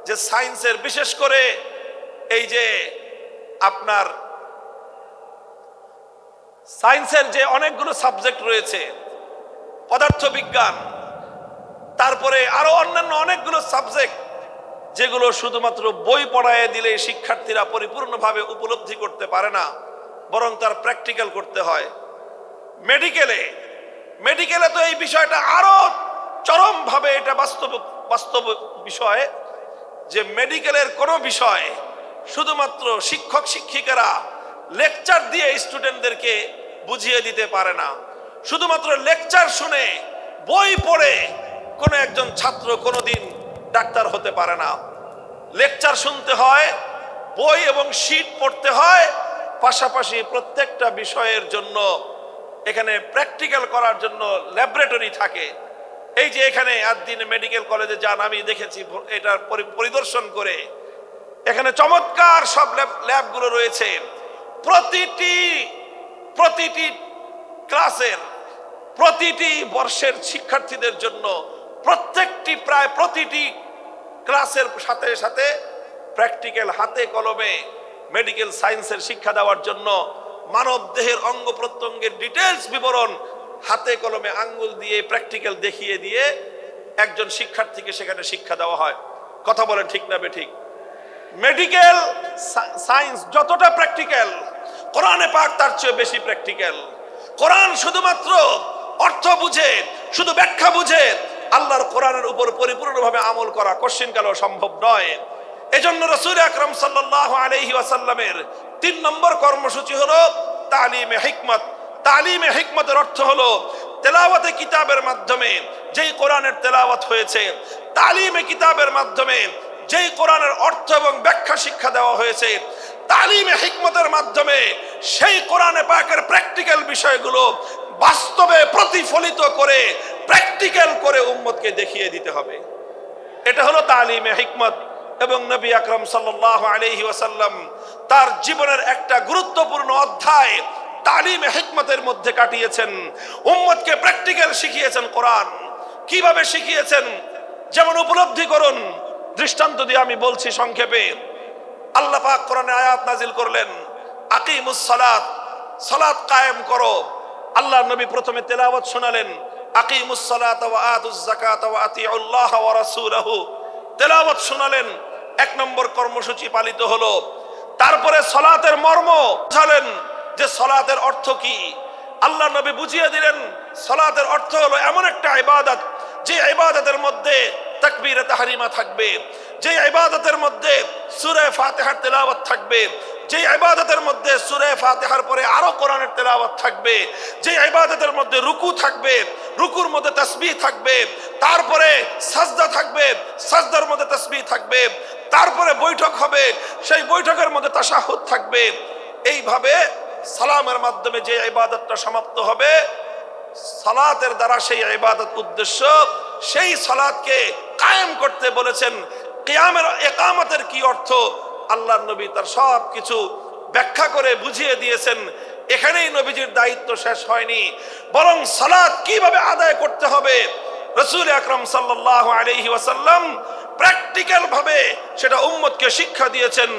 যে সায়েন্সের বিশেষ করে এই যে আপনার সায়েন্সের যে অনেকগুলো সাবজেক্ট রয়েছে, পদার্থবিজ্ঞান, তারপরে আরো অন্যান্য অনেকগুলো সাবজেক্ট, যেগুলো শুধুমাত্র বই পড়ায় দিলে শিক্ষার্থীরা পরিপূর্ণভাবে উপলব্ধি করতে পারে না, বরং তার প্র্যাকটিক্যাল করতে হয়। মেডিকেলে তো এই বিষয়টা আরো চরমভাবে এটা বাস্তব বিষয় যে মেডিকেলের কোনো বিষয় শুধুমাত্র শিক্ষক শিক্ষিকারা লেকচার দিয়ে স্টুডেন্টদেরকে বুঝিয়ে দিতে পারে না। শুধুমাত্র লেকচার শুনে, বই পড়ে কোনো একজন ছাত্র কোনোদিন ডাক্তার হতে পারে না। লেকচার শুনতে হয়, বই এবং শীট পড়তে হয়, পাশাপাশি প্রত্যেকটা বিষয়ের জন্য এখানে প্র্যাকটিক্যাল করার জন্য ল্যাবরেটরি থাকে। এই যে এখানে আদ্দিনে মেডিকেল কলেজে যান, আমি দেখেছি এটার পরিদর্শন করে, এখানে চমৎকার সব ল্যাবগুলো রয়েছে। প্রতিটি ক্লাসের, প্রতিটি বর্ষের শিক্ষার্থীদের জন্য প্রায় প্রতিটি ক্লাসের সাথে সাথে প্র্যাকটিক্যাল হাতে কলমে মেডিকেল সায়েন্সের শিক্ষা দেওয়ার জন্য মানব দেহের অঙ্গ প্রত্যঙ্গের ডিটেলস বিবরণ হাতে কলমে আঙ্গুল দিয়ে প্র্যাকটিক্যাল দেখিয়ে দিয়ে একজন শিক্ষার্থীকে সেখানে শিক্ষা দেওয়া হয়। কথা বলেন ঠিক না বেঠিক? মেডিকেল সায়েন্স যতটা প্র্যাকটিক্যাল, কোরআনে পাক তার চেয়ে বেশি প্র্যাকটিক্যাল। কোরআন শুধুমাত্র অর্থ বুঝে, শুধু ব্যাখ্যা বুঝে আল্লাহর কোরআনের উপর পরিপূর্ণভাবে আমল করা কঠিনকালেও সম্ভব নয়। এজন্য রাসূল আকরাম সাল্লাল্লাহু আলাইহি ওয়াসাল্লামের 3 নম্বর কর্মসূচি হলো তালিমে হিকমত। তালিমে হিকমতের অর্থ হলো তেলাওয়াতে কিতাবের মাধ্যমে যেই কোরআনের তেলাওয়াত হয়েছে, তালিমে কিতাবের মাধ্যমে যেই কোরআনের অর্থ এবং ব্যাখ্যা শিক্ষা দেওয়া হয়েছে, তালিমে হিকমতের মাধ্যমে সেই কোরআনে পাকের প্র্যাকটিক্যাল বিষয়গুলো বাস্তবে প্রতিফলিত করে প্র্যাকটিক্যাল করে উম্মতকে দেখিয়ে দিতে হবে। এটা হলো তালিমে হিকমত। এবং নবী আকরাম সাল্লাল্লাহু আলাইহি ওয়াসাল্লাম তার জীবনের একটা গুরুত্বপূর্ণ অধ্যায় তালিমে হিকমতের মধ্যে কাটিয়েছেন। উম্মতকে প্র্যাকটিক্যাল শিখিয়েছেন। কোরআন কিভাবে শিখিয়েছেন যেমন উপলব্ধি করুন। দৃষ্টান্ত দিয়ে আমি বলছি সংক্ষেপে। আল্লাহ পাক কোরআনে আয়াত নাজিল করলেন, আকিমুস সালাত, সালাত কায়েম করো। আল্লাহর নবী প্রথমে তেলাওয়াত শোনালেন, আকিমুস সালাত ওয়া আতুজ যাকাত ওয়া আতিউল্লাহ ওয়া রাসূলহু। তেলাওয়াত শোনালেন, 1 নম্বর কর্মসূচি পালিত হলো। তারপরে সালাতের মর্ম বুঝালেন যে সালাতের অর্থ কি। আল্লাহ নবী বুঝিয়ে দিলেন সালাতের অর্থ হলো এমন একটা ইবাদত যে ইবাদতের মধ্যে তাকবীরে তাহরিমা থাকবে, যে ইবাদতের মধ্যে সূরা ফাতিহার তেলাওয়াত থাকবে, যে ইবাদতের মধ্যে সূরা ফাতিহার পরে আরো কোরআনের তেলাওয়াত থাকবে, যে ইবাদতের মধ্যে রুকু থাকবে, রুকুর মধ্যে তাসবিহ থাকবে, তারপরে সাজদা থাকবে, সাজদার মধ্যে তাসবিহ থাকবে, তারপরে বৈঠক হবে, সেই বৈঠকের মধ্যে তাশাহুদ থাকবে। এইভাবে সালামের মাধ্যমে যে ইবাদতটা সমাপ্ত হবে, সালাতের দ্বারা সেই ইবাদত উদ্দেশ্য, সেই সালাতকে কায়েম করতে বলেছেন। কিয়ামের ইকামতের কি অর্থ আল্লাহর নবী তার সব কিছু ব্যাখ্যা করে বুঝিয়ে দিয়েছেন। এখানেই নবীজির দায়িত্ব শেষ হয়নি, বরং সালাত কিভাবে আদায় করতে হবে রাসূল আকরাম সাল্লাল্লাহু আলাইহি ওয়াসাল্লাম প্র্যাকটিক্যাল ভাবে সেটা উম্মতকে শিক্ষা দিয়েছেন।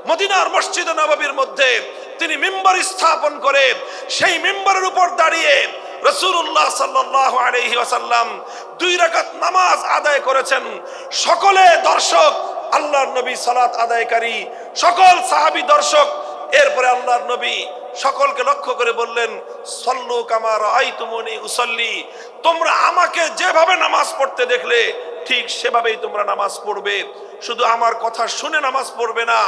মদিনার মসজিদে নববীর মধ্যে তিনি মিম্বার স্থাপন করে সেই মিম্বারের উপর দাঁড়িয়ে রাসূলুল্লাহ সাল্লাল্লাহু আলাইহি ওয়াসাল্লাম 2 রাকাত নামাজ আদায় করেছেন। সকলে দর্শক, আল্লাহর নবী সালাত আদায়কারী, সকল সাহাবী দর্শক। এরপরে আল্লাহর নবী সকলকে লক্ষ্য করে বললেন, সল্লু কামা রাআইতুমুনি উসাল্লি, তোমরা আমাকে যেভাবে নামাজ পড়তে দেখলে ঠিক সেভাবেই তোমরা নামাজ পড়বে। শুধু আমার কথা শুনে নামাজ পড়বে না,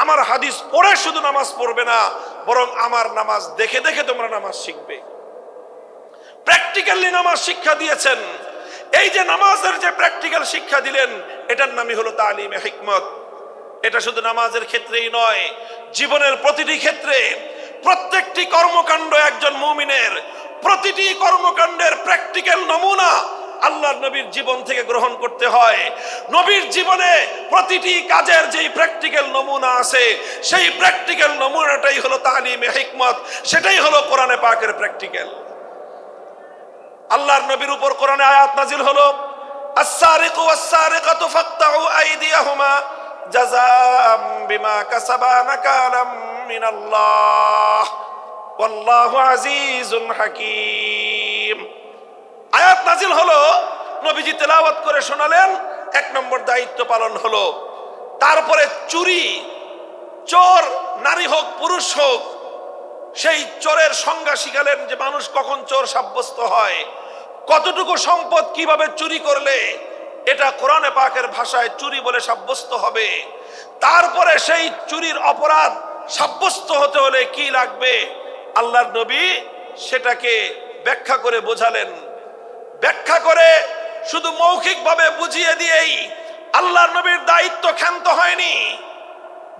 আমার হাদিস পড়ে শুধু নামাজ পড়বে না, বরং আমার নামাজ দেখে দেখে তোমরা নামাজ শিখবে। প্র্যাকটিক্যালি নামাজ শিক্ষা দিয়েছেন। এই যে নামাজের যে প্র্যাকটিক্যাল শিক্ষা দিলেন, এটার নামই হলো তালিমে হিকমত। এটা শুধু নামাজের ক্ষেত্রেই নয়, জীবনের প্রতিটি ক্ষেত্রে, প্রত্যেকটি কর্মকাণ্ড একজন মুমিনের প্রতিটি কর্মকাণ্ডের প্র্যাকটিক্যাল নমুনা আল্লাহর নবীর জীবন থেকে গ্রহণ করতে হয়। নবীর জীবনে প্রতিটি কাজের যেই প্র্যাকটিক্যাল নমুনা আছে, সেই প্র্যাকটিক্যাল নমুনাটাই হলো তালিমে হিকমত, সেটাই হলো কোরআনে পাকের প্র্যাকটিক্যাল। আল্লাহর নবীর উপর কোরআনে আয়াত নাজিল হলো, আস-সারিকু ওয়াস-সারিকাতু ফাকতাউ আইদিয়াহুমা জাযাআম বিমা কাসাবা নাকালাম মিনাল্লাহ ওয়াল্লাহু আজিজুন হাকীম। আয়াত নাজিল হলো, নবীজি তেলাওয়াত করে শোনালেন, 1 নম্বর দায়িত্ব পালন হলো। তারপরে চুরি, চোর নারী হোক পুরুষ হোক, সেই চোরের সংজ্ঞা শিখালেন যে মানুষ কখন চোর সাব্যস্ত হয়, কতটুকু সম্পদ কিভাবে চুরি করলে এটা কোরআনে পাকের ভাষায় চুরি বলে সাব্যস্ত হবে। তারপরে সেই চুরির অপরাধ সাব্যস্ত হতে হলে কি লাগবে, আল্লাহর নবী সেটাকে ব্যাখ্যা করে বোঝালেন। ব্যাখ্যা করে শুধু মৌখিকভাবে বুঝিয়ে দিয়েই আল্লাহর নবীর দায়িত্ব ক্ষান্ত হয়নি,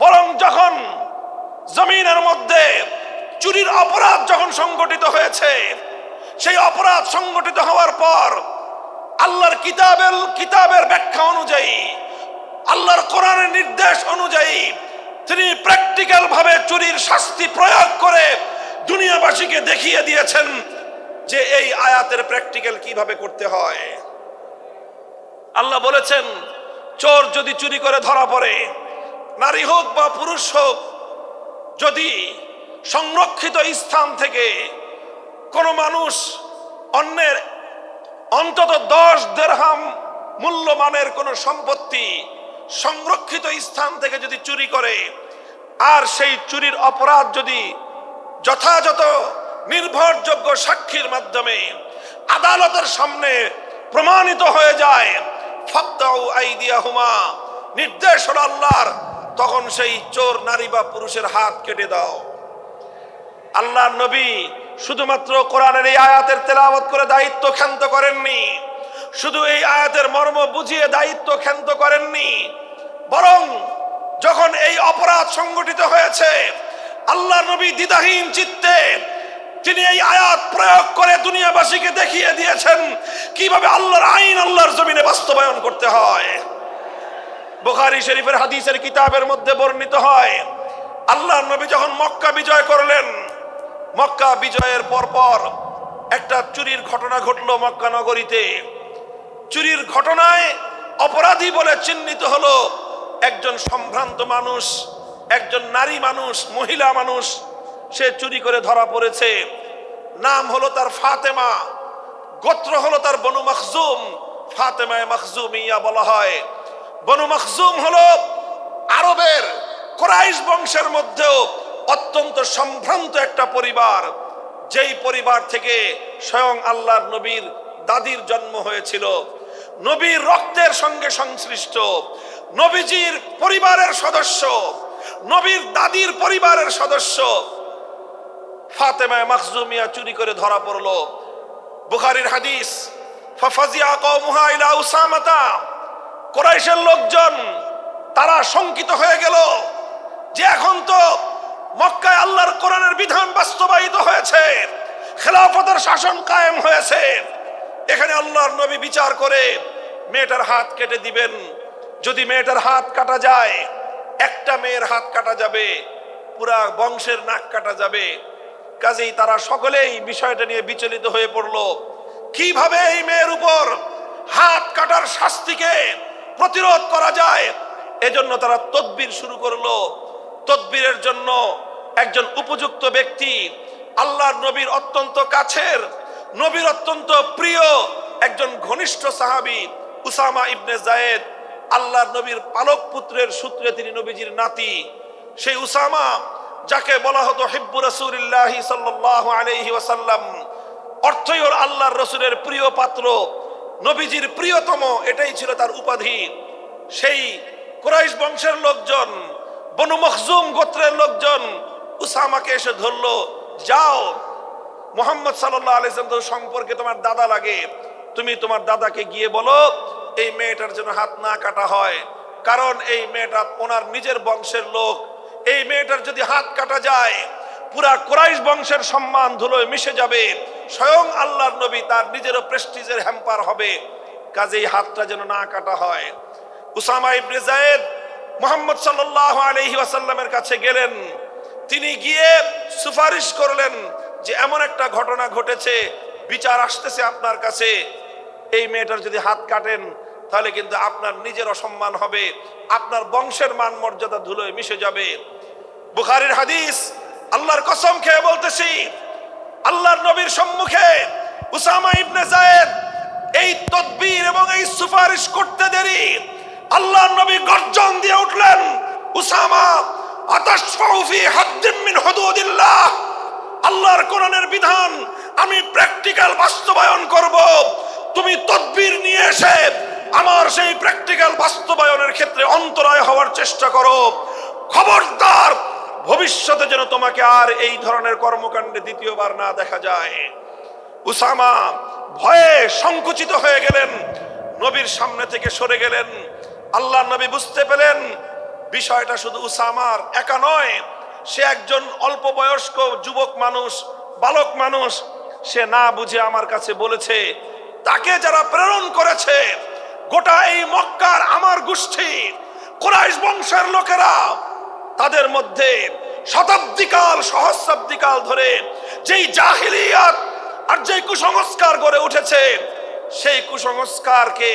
বরং যখন জমিনের মধ্যে চুরির অপরাধ যখন সংগঠিত হয়েছে, সেই অপরাধ সংগঠিত হওয়ার পর আল্লাহর কিতাবের ব্যাখ্যা অনুযায়ী, আল্লাহর কোরআনের নির্দেশ অনুযায়ী তিনি প্র্যাকটিক্যাল ভাবে চুরির শাস্তি প্রয়োগ করে দুনিয়াবাসীকে দেখিয়ে দিয়েছেন যে এই আয়াতের প্র্যাকটিক্যাল কিভাবে করতে হয়। আল্লাহ বলেছেন, চোর যদি চুরি করে ধরা পড়ে, নারী হোক বা পুরুষ হোক, যদি সংরক্ষিত স্থান থেকে কোনো মানুষ অন্যের অন্তত 10 দিরহাম মূল্যমানের কোনো সম্পত্তি সংরক্ষিত স্থান থেকে যদি চুরি করে, আর সেই চুরির অপরাধ যদি যথাযথ নির্ভরযোগ্য সাক্ষীর মাধ্যমে আদালতের সামনে প্রমাণিত হয়ে যায়, ফাক্তাউ আইদিয়াহুমা, নির্দেশ হলো আল্লাহর, তখন সেই চোর নারী বা পুরুষের হাত কেটে দাও। আল্লাহর নবী শুধুমাত্র কোরআনের এই আয়াতের তেলাওয়াত করে দায়িত্ব ক্ষান্ত করেননি, শুধু এই আয়াতের মর্ম বুঝিয়ে দায়িত্ব ক্ষান্ত করেননি, বরং যখন এই অপরাধ সংগঠিত হয়েছে আল্লাহর নবী দ্বিধাহীন চিত্তে তিনি এই আয়াত প্রয়োগ করে দুনিয়াবাসীকে দেখিয়ে দিয়েছেন কিভাবে আল্লাহর আইন আল্লাহর জমিনে বাস্তবায়ন করতে হয়। বুখারী শরীফের হাদিসের কিতাবের মধ্যে বর্ণিত হয়, আল্লাহর নবী যখন মক্কা বিজয় করলেন, মক্কা বিজয়ের পরপর একটা চুরির ঘটনা ঘটলো মক্কা নগরীতে। চুরির ঘটনায় অপরাধী বলে চিহ্নিত হলো একজন সম্ভ্রান্ত মানুষ, একজন নারী মানুষ, মহিলা মানুষ। সে চুরি করে ধরা পড়েছে। নাম হলো তার ফাতেমা, গোত্র হলো তার বনু মখজুম, ফাতেমায়ে মখজুমিয়া বলা হয়। বনু মখজুম হলো আরবের কুরাইশ বংশের মধ্যেও অত্যন্ত সম্ভ্রান্ত একটা পরিবার, যেই পরিবার থেকে স্বয়ং আল্লাহর নবীর দাদির জন্ম হয়েছিল, নবীর রক্তের সঙ্গে সংশ্লিষ্ট, নবীজির পরিবারের সদস্য, নবীর দাদির পরিবারের সদস্য ফাতেমায়ে মখজুমিয়া চুরি করে ধরা পড়লো। বুখারীর হাদিস, ফাফাজিয়া কওমুহা ইলা উসামাতা, কুরাইশের লোকজন তারা শঙ্কিত হয়ে গেল যে এখন তো মক্কায় আল্লাহর কোরআনের বিধান বাস্তবায়িত হয়েছে, খেলাফতের শাসন কায়েম হয়েছে, এখানে আল্লাহর নবী বিচার করে মেয়েটার হাত কেটে দিবেন। যদি মেয়েটার হাত কাটা যায়, একটা মেয়ের হাত কাটা যাবে, পুরা বংশের নাক কাটা যাবে। কাজেই তারা সকলেই বিষয়টা নিয়ে বিচলিত হয়ে পড়ল, কিভাবে এই মেয়ের উপর হাত কাটার শাস্তিকে প্রতিরোধ করা যায়। এজন্য তারা তদবির শুরু করলো। তদবিরের জন্য একজন উপযুক্ত ব্যক্তি, আল্লাহর নবীর অত্যন্ত কাছের, নবীর অত্যন্ত প্রিয় একজন ঘনিষ্ঠ সাহাবী উসামা ইবনে যায়েদ, আল্লাহর নবীর পালক পুত্রের সূত্রে তিনি নবীজির নাতি। সেই উসামা, যাকে বলা হতো হিব্বু রাসূলিল্লাহ সাল্লাল্লাহু আলাইহি ওয়াসাল্লাম, অর্থই হল আল্লাহর রসুলের প্রিয় পাত্র, নবীজির প্রিয়তম, এটাই ছিল তার উপাধি। সেই কুরাইশ বংশের লোকজন, বনু মখজুম গোত্রের লোকজন উসামাকে এসে ধরলো, যাও মুহাম্মদ সাল্লাল্লাহু আলাইহি ওয়াসাল্লাম সম্পর্কে তোমার দাদা লাগে, তুমি তোমার দাদাকে গিয়ে বলো এই মেয়েটার জন্য হাত না কাটা হয়, কারণ এই মেয়েটা ওনার নিজের বংশের লোক। এই মেয়েটার যদি হাত কাটা যায় পুরা কুরাইশ বংশের সম্মান ধুলোয় মিশে যাবে, স্বয়ং আল্লাহর নবী তার নিজেরও প্রেস্টিজের হ্যাম্পার হবে, কাজেই হাতটা যেন না কাটা হয়। উসামা ইবনে যায়েদ মুহাম্মদ সাল্লাল্লাহু আলাইহি ওয়াসাল্লামের কাছে গেলেন। তিনি গিয়ে সুপারিশ করলেন যে এমন একটা ঘটনা ঘটেছে, বিচার আসতেছে আপনার কাছে, এই মেয়েটার যদি হাত কাটেন তাহলে কিন্তু আপনার নিজের অসম্মান হবে, আপনার বংশের মান মর্যাদা ধুলোয় মিশে যাবে। বুখারীর হাদিস, আল্লাহর কসম খেয়ে বলতেছি, আল্লাহর নবীর সম্মুখে উসামা ইবনে যায়েদ এই তদবির এবং এই সুপারিশ করতে দেরি আল্লাহর নবী গর্জন দিয়ে উঠলেন, উসামা আতাশফাউ ফি হাদ্দিন মিন হুদুদিল্লাহ, আল্লাহর কোরআনের বিধান আমি প্র্যাকটিক্যাল বাস্তবায়ন করব, তুমি তদবির নিয়ে এসে আমার সেই প্র্যাকটিক্যাল বাস্তবায়নের ক্ষেত্রে অন্তরায় হওয়ার চেষ্টা করো। খবরদার, ভবিষ্যতে যেন তোমাকে আর এই ধরনের কর্মকাণ্ডে দ্বিতীয়বার না দেখা যায়। উসামা ভয়ে সংকুচিত হয়ে গেলেন, নবীর সামনে থেকে সরে গেলেন। আল্লাহর নবী বুঝতে পেলেন বিষয়টা শুধু উসামার একা নয়, সে একজন অল্প বয়স্ক যুবক মানুষ, বালক মানুষ, সে না বুঝে আমার কাছে বলেছে। তাকে যারা প্রেরণ করেছে গোটা এই মক্কার আমার গোষ্ঠী কুরাইশ বংশের লোকেরা, তাদের মধ্যে শতাব্দীকাল সহস্রাব্দীকাল ধরে যেই জাহিলিয়াত আর যেই কুসংস্কার গড়ে উঠেছে, সেই কুসংস্কারকে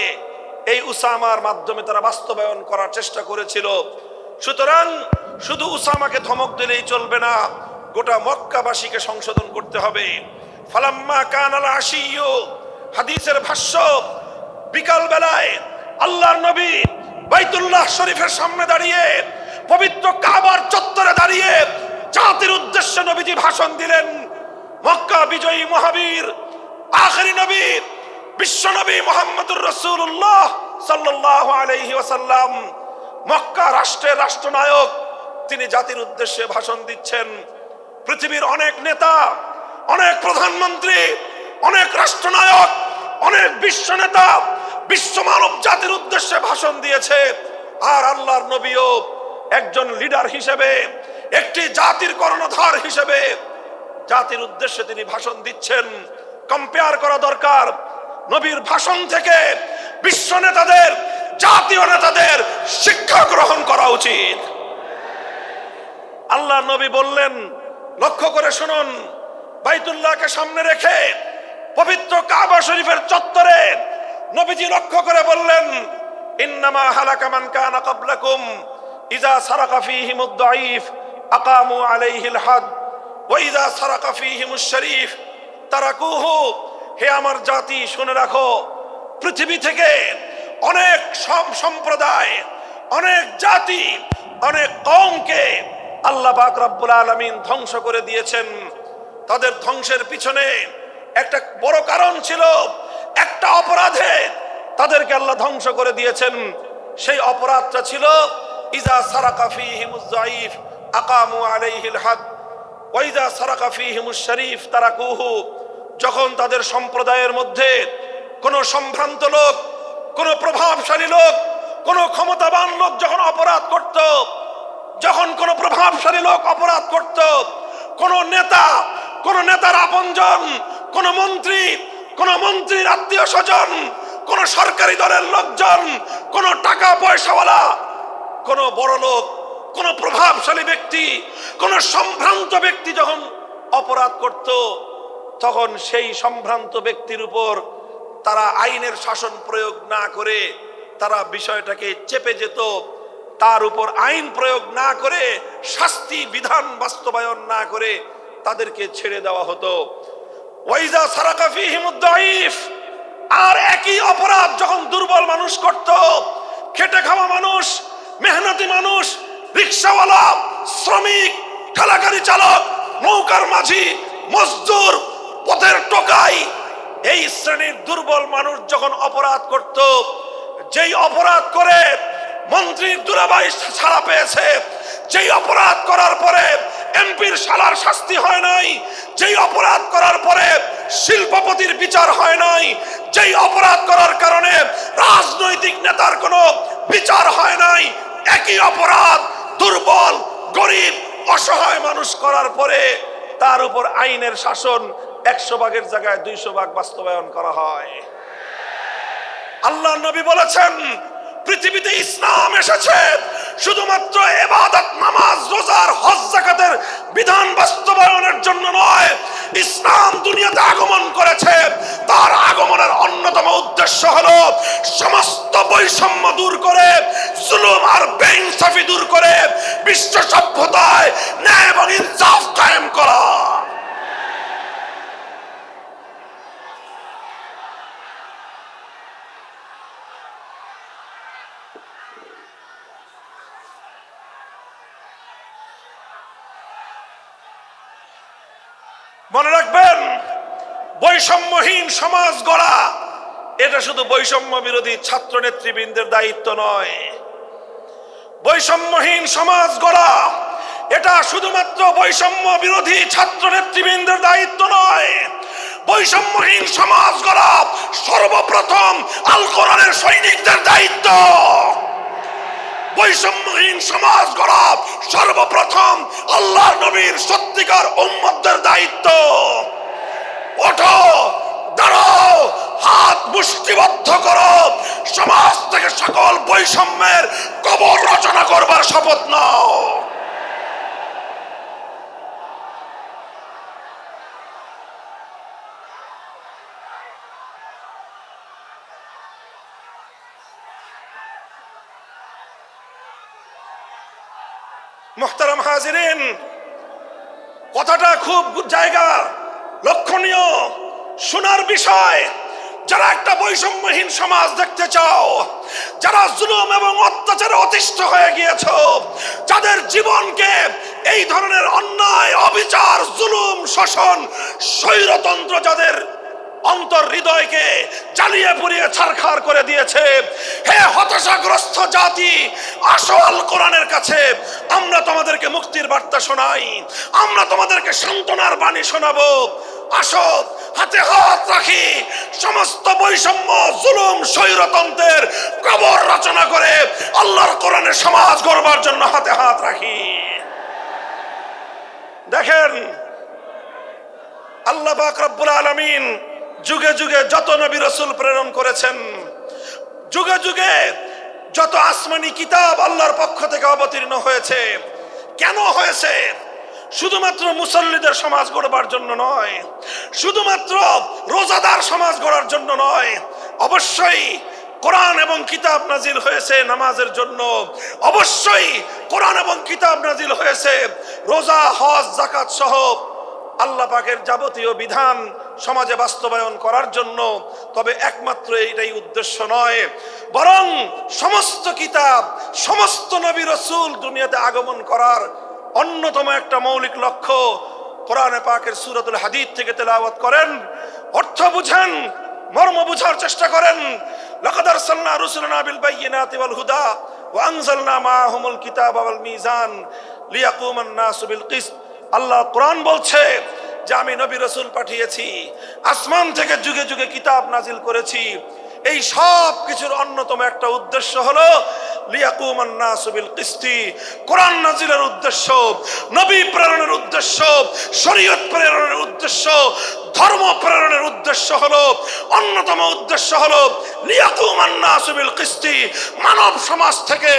এই উসামার মাধ্যমে তারা বাস্তবায়ন করার চেষ্টা করেছিল। সুতরাং শুধু উসামাকে ধমক দিলেই চলবে না, গোটা মক্কাবাসীকে সংশোধন করতে হবে। ফালাম্মা কানাল আশিয়্যু, হাদিসের ভাষ্য, বিকাল বেলায় আল্লাহর নবী বাইতুল্লাহ শরীফের সামনে দাঁড়িয়ে, পবিত্র কাবার চত্বরে দাঁড়িয়ে জাতির উদ্দেশ্যে নবীজি ভাষণ দিলেন। মক্কা বিজয়ী মহাবীর আখেরি নবী বিশ্বনবী মুহাম্মদুর রাসূলুল্লাহ সাল্লাল্লাহু আলাইহি ওয়াসাল্লাম মক্কা রাষ্ট্রের রাষ্ট্রনায়ক, তিনি জাতির উদ্দেশ্যে ভাষণ দিচ্ছেন। পৃথিবীর অনেক নেতা, অনেক প্রধানমন্ত্রী, অনেক রাষ্ট্রনায়ক, অনেক বিশ্ব নেতা বিশ্ব মানব জাতির উদ্দেশ্যে ভাষণ দিয়েছে। আর আল্লাহর নবীও একজন লিডার হিসেবে, একটি জাতির কর্ণধার হিসেবে জাতির উদ্দেশ্যে তিনি ভাষণ দিচ্ছেন। কম্পেয়ার করা দরকার, নবীর ভাষণ থেকে বিশ্ব নেতাদের, জাতীয় নেতাদের শিক্ষা গ্রহণ করা উচিত। আল্লাহ নবী বললেন, লক্ষ্য করে শুনুন, বাইতুল্লাহকে সামনে রেখে পবিত্র কাবা শরীফের চত্বরে নবীজি লক্ষ্য করে বললেন, ইন্নামা হালাকা মান কানা ক্বাবলাকুম ইযা সারাকা ফীহিমুদ দাঈফ আকামু আলাইহিল হাদ ওয়া ইযা সারাকা ফীহিমুশ শরীফ তারাকুহু। হে আমার জাতি, শুনে রাখো, পৃথিবী থেকে অনেক সম্প্রদায়, অনেক জাতি, অনেক কওমকে আল্লাহ পাক রব্বুল আলামিন ধ্বংস করে দিয়েছেন। তাদের ধ্বংসের পিছনে একটা বড় কারণ ছিল, একটা অপরাধে তাদেরকে আল্লাহ ধ্বংস করে দিয়েছেন। সেই অপরাধটা ছিল ইজা সারাকা ফীহিমুজ যায়ীফ আকামু আলাইহিল হাদ ওয়া ইজা সারাকা ফীহিমুশ শরীফ তারাকুহু। যখন তাদের সম্প্রদায়ের মধ্যে কোন সম্ভ্রান্ত লোক, কোন প্রভাবশালী লোক, কোন ক্ষমতাবান লোক যখন অপরাধ করত, যখন কোন প্রভাবশালী লোক অপরাধ করত, কোন নেতা, কোন নেতার আপনজন, কোন মন্ত্রী, কোন মন্ত্রীর আত্মীয় স্বজন, কোন সরকারি দলের লোকজন, কোন টাকা পয়সাওয়ালা, কোন বড় লোক, কোন প্রভাবশালী ব্যক্তি, কোন সম্ভ্রান্ত ব্যক্তি যখন অপরাধ করত, তখন সেই সম্ভ্রান্ত ব্যক্তির উপর তারা আইনের শাসন প্রয়োগ না করে তারা বিষয়টাকে চেপে যেত। তার উপর আইন প্রয়োগ না করে, শাস্তি বিধান বাস্তবায়ন না করে তাদেরকে ছেড়ে দেওয়া হতো। ওয়াইজা সারাকা ফীহিমুদ দাঈফ। আর একই অপরাধ যখন দুর্বল মানুষ করত, খেটে খাওয়া মানুষ, মেহনতি মানুষ, রিকশাওয়ালা, শ্রমিক, ঠেলাগাড়ি চালক, নৌকার মাঝি, মজদুর, পথের টোকাই, এই শ্রেণীর দুর্বল মানুষ যখন অপরাধ করত, যেই অপরাধ করে মন্ত্রীর দুলাভাই ছাড়া পেয়েছে, যেই অপরাধ করার পরে এমপির শালার শাস্তি হয় নাই, যেই অপরাধ করার পরে শিল্পপতির বিচার হয় নাই, যেই অপরাধ করার কারণে রাজনৈতিক নেতার কোনো বিচার হয় নাই, একই অপরাধ দুর্বল, গরিব, অসহায় মানুষ করার পরে তার উপর আইনের শাসন 100 ভাগের জায়গায় 200 ভাগ বাস্তবায়ন করা হয়। আল্লাহ নবী বলেছেন, পৃথিবীতে ইসলাম এসেছে শুধুমাত্র ইবাদত, নামাজ, রোজার, হজ, যাকাতের বিধান বাস্তবায়নের জন্য নয়। ইসলাম দুনিয়াতে আগমন করেছে, তার আগমনের অন্যতম উদ্দেশ্য হলো সমস্ত বৈষম্য দূর করে, জুলুম আর বেইনসাফি দূর করে বিশ্ব সভ্যতায় ন্যায় এবং ইনসাফ কায়েম করা। মনে রাখবেন, বৈষম্যহীন সমাজ গড়া এটা শুধু বৈষম্য বিরোধী ছাত্র নেতৃবৃন্দের দায়িত্ব নয়। বৈষম্যহীন সমাজ গড়া এটা শুধুমাত্র বৈষম্য বিরোধী ছাত্র নেতৃবৃন্দের দায়িত্ব নয়। বৈষম্যহীন সমাজ গড়া সর্বপ্রথম আল কোরআনের সৈনিকদের দায়িত্ব। বৈষম্যহীন সমাজ গড়া সর্বপ্রথম আল্লাহর নবীর সত্যিকার উম্মতদের দায়িত্ব। ওঠো, দাঁড়াও, হাত মুষ্টিবদ্ধ করো, সমাজ থেকে সকল বৈষম্যের কবর রচনা করবার শপথ নাও। মুহতারাম হাজিরিন, কথাটা খুব জায়গা লক্ষণীয়, শোনার বিষয়। যারা একটা বৈষম্যহীন সমাজ দেখতে চাও, যারা জুলুম এবং অত্যাচারে অতিষ্ঠ হয়ে গিয়েছো, যাদের জীবনকে এই ধরনের অন্যায়, অবিচার, জুলুম, শোষণ, স্বৈরতন্ত্র যাদের অন্তর হৃদয়কে জ্বালিয়ে পুড়িয়ে ছারখার করে দিয়েছে। হে হতাশাগ্রস্ত জাতি, আসো আল কোরআনের কাছে, আমরা তোমাদেরকে মুক্তির বার্তা শোনাই, আমরা তোমাদেরকে সান্ত্বনার বাণী শোনাবো। আসো হাতে হাত রাখি, সমস্ত বৈষম্য, জুলুম, স্বৈরতন্ত্রের কবর রচনা করে আল্লাহর কোরআনের সমাজ গড়বার জন্য হাতে হাত রাখি। দেখেন, আল্লাহ পাক রব্বুল আলামিন যুগে যুগে যত নবী রাসূল প্রেরণ করেছেন, যুগে যুগে যত আসমানি কিতাব আল্লাহর পক্ষ থেকে অবতীর্ণ হয়েছে, কেন হয়েছে? শুধুমাত্র মুসল্লিদের সমাজ গড়বার জন্য নয়, শুধুমাত্র রোজাদার সমাজ গড়ার জন্য নয়। অবশ্যই কোরআন এবং কিতাব নাজিল হয়েছে নামাজের জন্য, অবশ্যই কোরআন এবং কিতাব নাজিল হয়েছে রোজা, হজ, যাকাত সহ আল্লাহ পাকের যাবতীয় বিধান সমাজে বাস্তবায়ন করার জন্য। তবে একমাত্র এইটাই উদ্দেশ্য নয়, বরং সমস্ত কিতাব, সমস্ত নবী রাসূল দুনিয়াতে আগমন করার অন্যতম একটা মৌলিক লক্ষ্য। কোরআনে পাকের সূরাতুল হাদীদ থেকে তেলাওয়াত করেন, অর্থ বুঝেন, মর্ম বুঝার চেষ্টা করেন। লাকাদ আরসালনা রুসুলানা বিল বায়িনাতি ওয়াল হুদা ওয়া আনজালনা মাআহুমুল কিতাবা ওয়াল মিজান লিয়াকুমান নাসু বিল কিসত। আল্লাহ কোরআন বলছে যে আমি নবী রাসূল পাঠিয়েছি, আসমান থেকে যুগে যুগে কিতাব নাজিল করেছি। এই সব কিছুর অন্যতম একটা উদ্দেশ্য হলো লিয়াকুমান নাসু বিল কিসতি। কোরআন নাজিলের উদ্দেশ্য, নবী প্রেরণের উদ্দেশ্য, শরীয়ত প্রেরণের উদ্দেশ্য, ধর্ম প্রেরণের উদ্দেশ্য হলো, অন্যতম উদ্দেশ্য হলো লিয়াকুমান নাসু বিল কিসতি। মানব সমাজ থেকে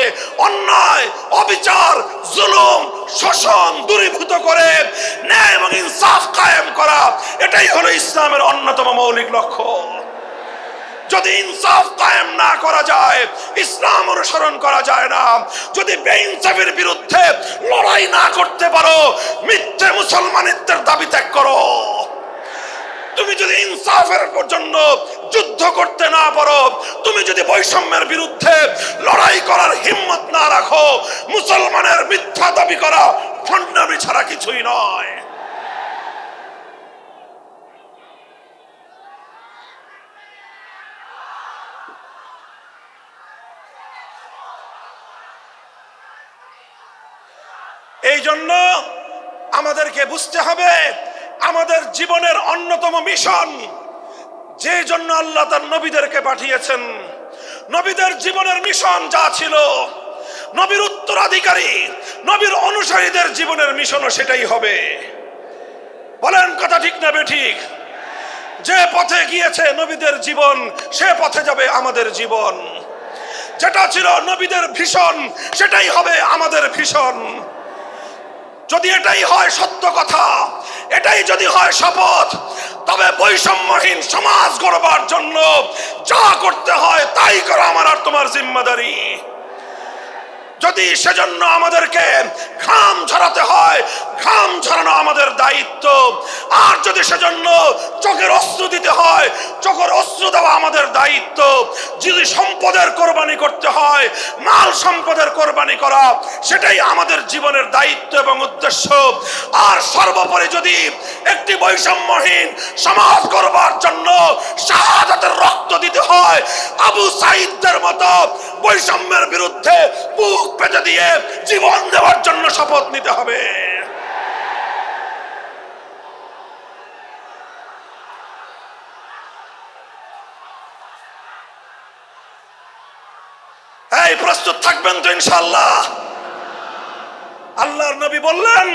অন্যায়, অবিচার, জুলুম, শোষণ দূরীভূত করে ন্যায় এবং ইনসাফ কায়েম করা, এটাই হলো ইসলামের অন্যতম মৌলিক লক্ষ্য। যদি ইনসাফ কায়েম না করা যায়, ইসলাম অনুসরণ করা যায় না। যদি বেইনসাফের বিরুদ্ধে লড়াই না করতে পারো, মিথ্যে মুসলমানিত্বের দাবি ত্যাগ করো। তুমি যদি ইনসাফের জন্য যুদ্ধ করতে না পারো, তুমি যদি বৈষম্যের বিরুদ্ধে লড়াই করার হিম্মত না রাখো, মুসলমানের মিথ্যা দাবি করা ভণ্ডামি ছাড়া কিছুই নয়। এই জন্য আমাদেরকে বুঝতে হবে, আমাদের জীবনের অন্যতম মিশন, যে জন্য আল্লাহ তার নবীদেরকে পাঠিয়েছেন, নবীদের জীবনের মিশন যা ছিল, নবীর উত্তরাধিকারী, নবীর অনুসারীদের জীবনের মিশনও সেটাই হবে। বলেন কথা ঠিক না বেঠিক? যে পথে গিয়েছে নবীদের জীবন, সে পথে যাবে আমাদের জীবন। যেটা ছিল নবীদের ভীষণ, সেটাই হবে আমাদের ভীষণ। যদি এটাই হয় সত্য কথা, এটাই যদি হয় শপথ, তবে বৈষম্যহীন সমাজ গড়বার জন্য যা করতে হয় তাই করা আমার আর তোমার জিম্মাদারি। যদি সেজন্য আমাদেরকে ঘাম ঝরাতে হয়, ঘাম ঝরানো আমাদের দায়িত্ব। আর যদি সেজন্য চোখের অশ্রু দিতে হয়, চোখের অশ্রু দেওয়া আমাদের দায়িত্ব। যদি সম্পদের কোরবানি করতে হয়, মাল সম্পদের কোরবানি করা, সেটাই আমাদের জীবনের দায়িত্ব এবং উদ্দেশ্য। আর সর্বোপরি যদি একটি বৈষম্যহীন সমাজ গড়বার জন্য শাহাদাতের রক্ত দিতে হয়, আবু সাঈদদের মতো বৈষম্যের বিরুদ্ধে বুক পেতে দিয়ে জীবন দেওয়ার জন্য শপথ নিতে হবে। এই প্রস্তুত থাকবেন তো ইনশাআল্লাহ? আল্লাহর নবী বললেন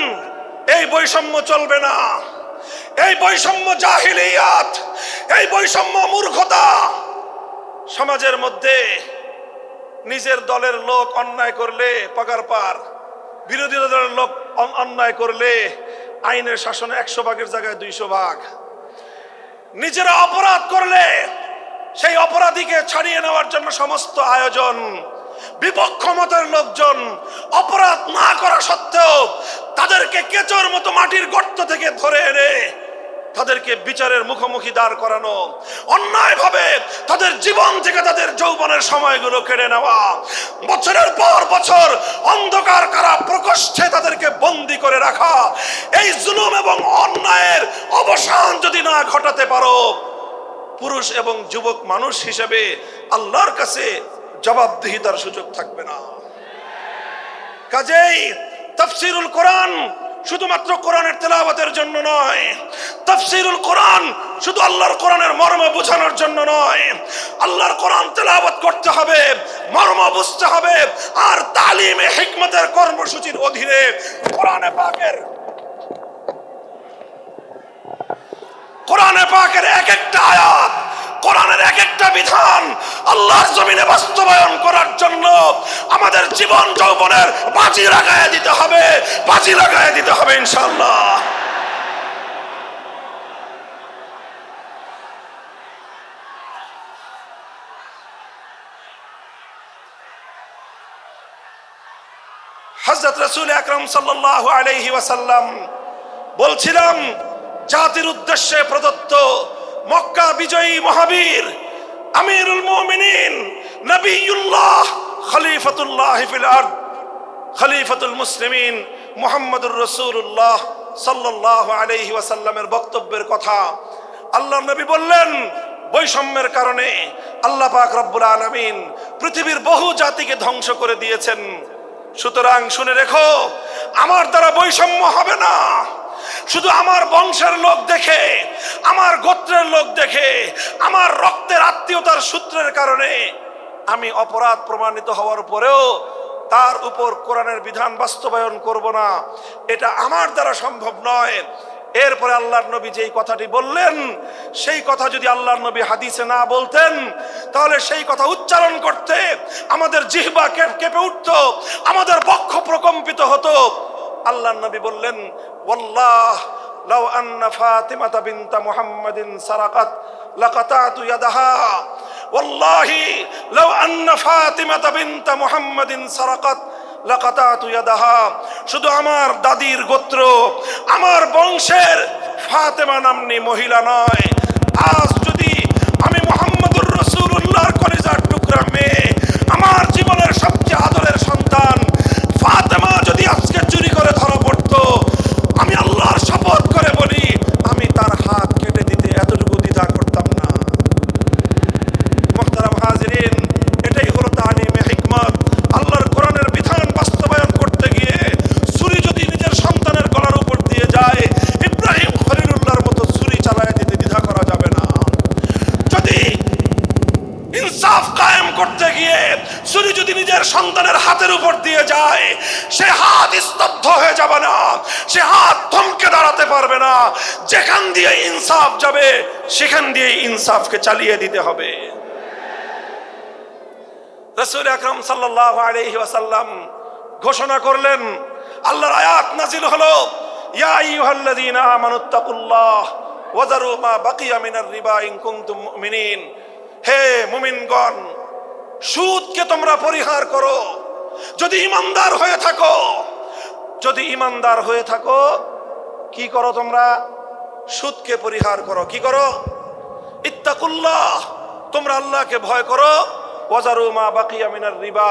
এই বৈষম্য চলবে না, এই বৈষম্য জাহিলিয়াত, এই বৈষম্য মূর্খতা। সমাজের মধ্যে নিজের দলের লোক অন্যায় করলে পাগার পার, বিরোধী দলের লোক অন্যায় করলে আইনের শাসনে 100 ভাগের জায়গায় 200 ভাগ। নিজেরা অপরাধ করলে সেই অপরাধীকে ছাড়িয়ে নেওয়ার জন্য সমস্ত আয়োজন। বিপক্ষ মতের লোকজন অপরাধ না করা সত্ত্বেও তাদেরকে কেচোর মতো মাটির গর্ত থেকে ধরে এনে তাদেরকে বিচারের মুখোমুখি দাঁড় করানো, অন্যায়ভাবে তাদের জীবন থেকে তাদের যৌবনের সময়গুলো কেড়ে নেওয়া, বছরের পর বছর অন্ধকার কারা প্রকোষ্ঠে তাদেরকে বন্দী করে রাখা। এই জুলুম এবং অন্যায়ের অবসান যদি না ঘটাতে পারো, পুরুষ এবং যুবক মানুষ হিসেবে আল্লাহর কাছে জবাবদিহিতার সুযোগ থাকবে না। কাজেই তাফসীরুল কোরআন শুধুমাত্র কোরআনের তেলাওয়াতের জন্য নয়, তাফসীরুল কোরআন শুধু আল্লাহর কোরআনের মর্ম বোঝানোর জন্য নয়। আল্লাহর কোরআন তেলাওয়াত করতে হবে, মর্ম বুঝতে হবে, আর তালিমে হিকমতের কর্মসূচির অধীনে কোরআনে পাকের এক একটা আয়াত, কোরআনের এক একটা বিধান আল্লাহর জমিনে বাস্তবায়ন করার জন্য আমাদের জীবন যৌবনের বাজি লাগায় দিতে হবে ইনশাআল্লাহ। হযরত রাসূল আকরাম সাল্লাল্লাহু আলাইহি ওয়াসাল্লাম বলছিলাম, জাতির উদ্দেশ্যে প্রদত্ত মক্কা বিজয়ী মহাবীর আমিরুল মুমিনিন নবিয়ুল্লাহ খলিফাতুল্লাহ ফিল আরদ খলিফাতুল মুসলিমিন মুহাম্মদুর রাসূলুল্লাহ সাল্লাল্লাহু আলাইহি ওয়াসাল্লামের বক্তব্যের কথা আল্লাহর নবী বললেন, বৈষম্যের কারণে আল্লাহ পাক রব্বুল আলামিন পৃথিবীর বহু জাতিকে ধ্বংস করে দিয়েছেন। সুতরাং শুনে রেখো, আমার দ্বারা বৈষম্য হবে না। শুধু আমার বংশের লোক দেখে, আমার গোত্রের লোক দেখে, আমার রক্তের আত্মীয়তার সূত্রের কারণে আমি অপরাধ প্রমাণিত হওয়ার পরেও তার উপর কোরআনের বিধান বাস্তবায়ন করব না, এটা আমার দ্বারা সম্ভব নয়। এরপরে আল্লাহর নবী যেই কথাটি বললেন, সেই কথা যদি আল্লাহর নবী হাদিসে না বলতেন, তাহলে সেই কথা উচ্চারণ করতে আমাদের জিহ্বা কেঁপে উঠত, আমাদের বক্ষ প্রকম্পিত হতো। আল্লাহর নবী বললেন, ওয়াল্লাহ লাউ আন্না ফাতিমাতা বিনতা মুহাম্মাদিন সারাকাত লাকাতাতু ইয়াদাহা, ওয়াল্লাহি লাউ আন্না ফাতিমাতা বিনতা মুহাম্মাদিন সারাকাত লাকাতাতু ইয়াদাহা। শুধু আমার দাদির গোত্র, আমার বংশের ফাতেমা নামনি মহিলা নয়, আজ যদি আমি মুহাম্মদুর রাসূলুল্লাহর কলিজার টুকরা মেয়ে, আমার জীবনের সবচেয়ে আদরের সন্তান ফাতেমা যদি আজকে চুরি করে ধরা পড়তো, আমি আল্লাহর শপথ করে বলি, আমি তার হাত কেটে দিতে এতটুকু দ্বিধা করতাম না। মুহতারাম হাজিরিন, এটাই হলো তালিমে হিকমত। আল্লাহর কোরআনের বিধান বাস্তবায়ন করতে গিয়ে ছুরি যদি নিজের সন্তানের গলার উপর দিয়ে যায়, ইব্রাহিম খলিলুল্লাহর মতো ছুরি চালায় দিতে দ্বিধা করা যাবে না। যদি ইনসাফ কায়েম করতে গিয়ে ছুরি যদি নিজের সন্তানের হাতের উপর দিয়ে যায়, সে হাত স্তব্ধ হয়ে যাবে না, সে হাত থমকে দাঁড়াতে পারবে না। যেখান দিয়ে ইনসাফ যাবে সেখান দিয়ে ইনসাফকে চালিয়ে দিতে হবে। রাসূল আকরাম সাল্লাল্লাহু আলাইহি ওয়াসাল্লাম ঘোষণা করলেন, আল্লাহর আয়াত নাযিল হলো, ইয়া আইয়ুহাল্লাযীনা আমানুত্তাকুল্লাহ ওয়া যারু মা বাকিয়া মিনার রিবা ইন কুনতুম মুমিনিন। হে মুমিনগণ, সুদকে তোমরা পরিহার করো যদি ঈমানদার হয়ে থাকো। যদি ঈমানদার হয়ে থাকো, কি করো তোমরা? সুদকে পরিহার করো। কি করো? ইত্তাকুল্লাহ, তোমরা আল্লাহকে ভয় করো। ওয়াজারু মা বাকিয়া মিনার রিবা,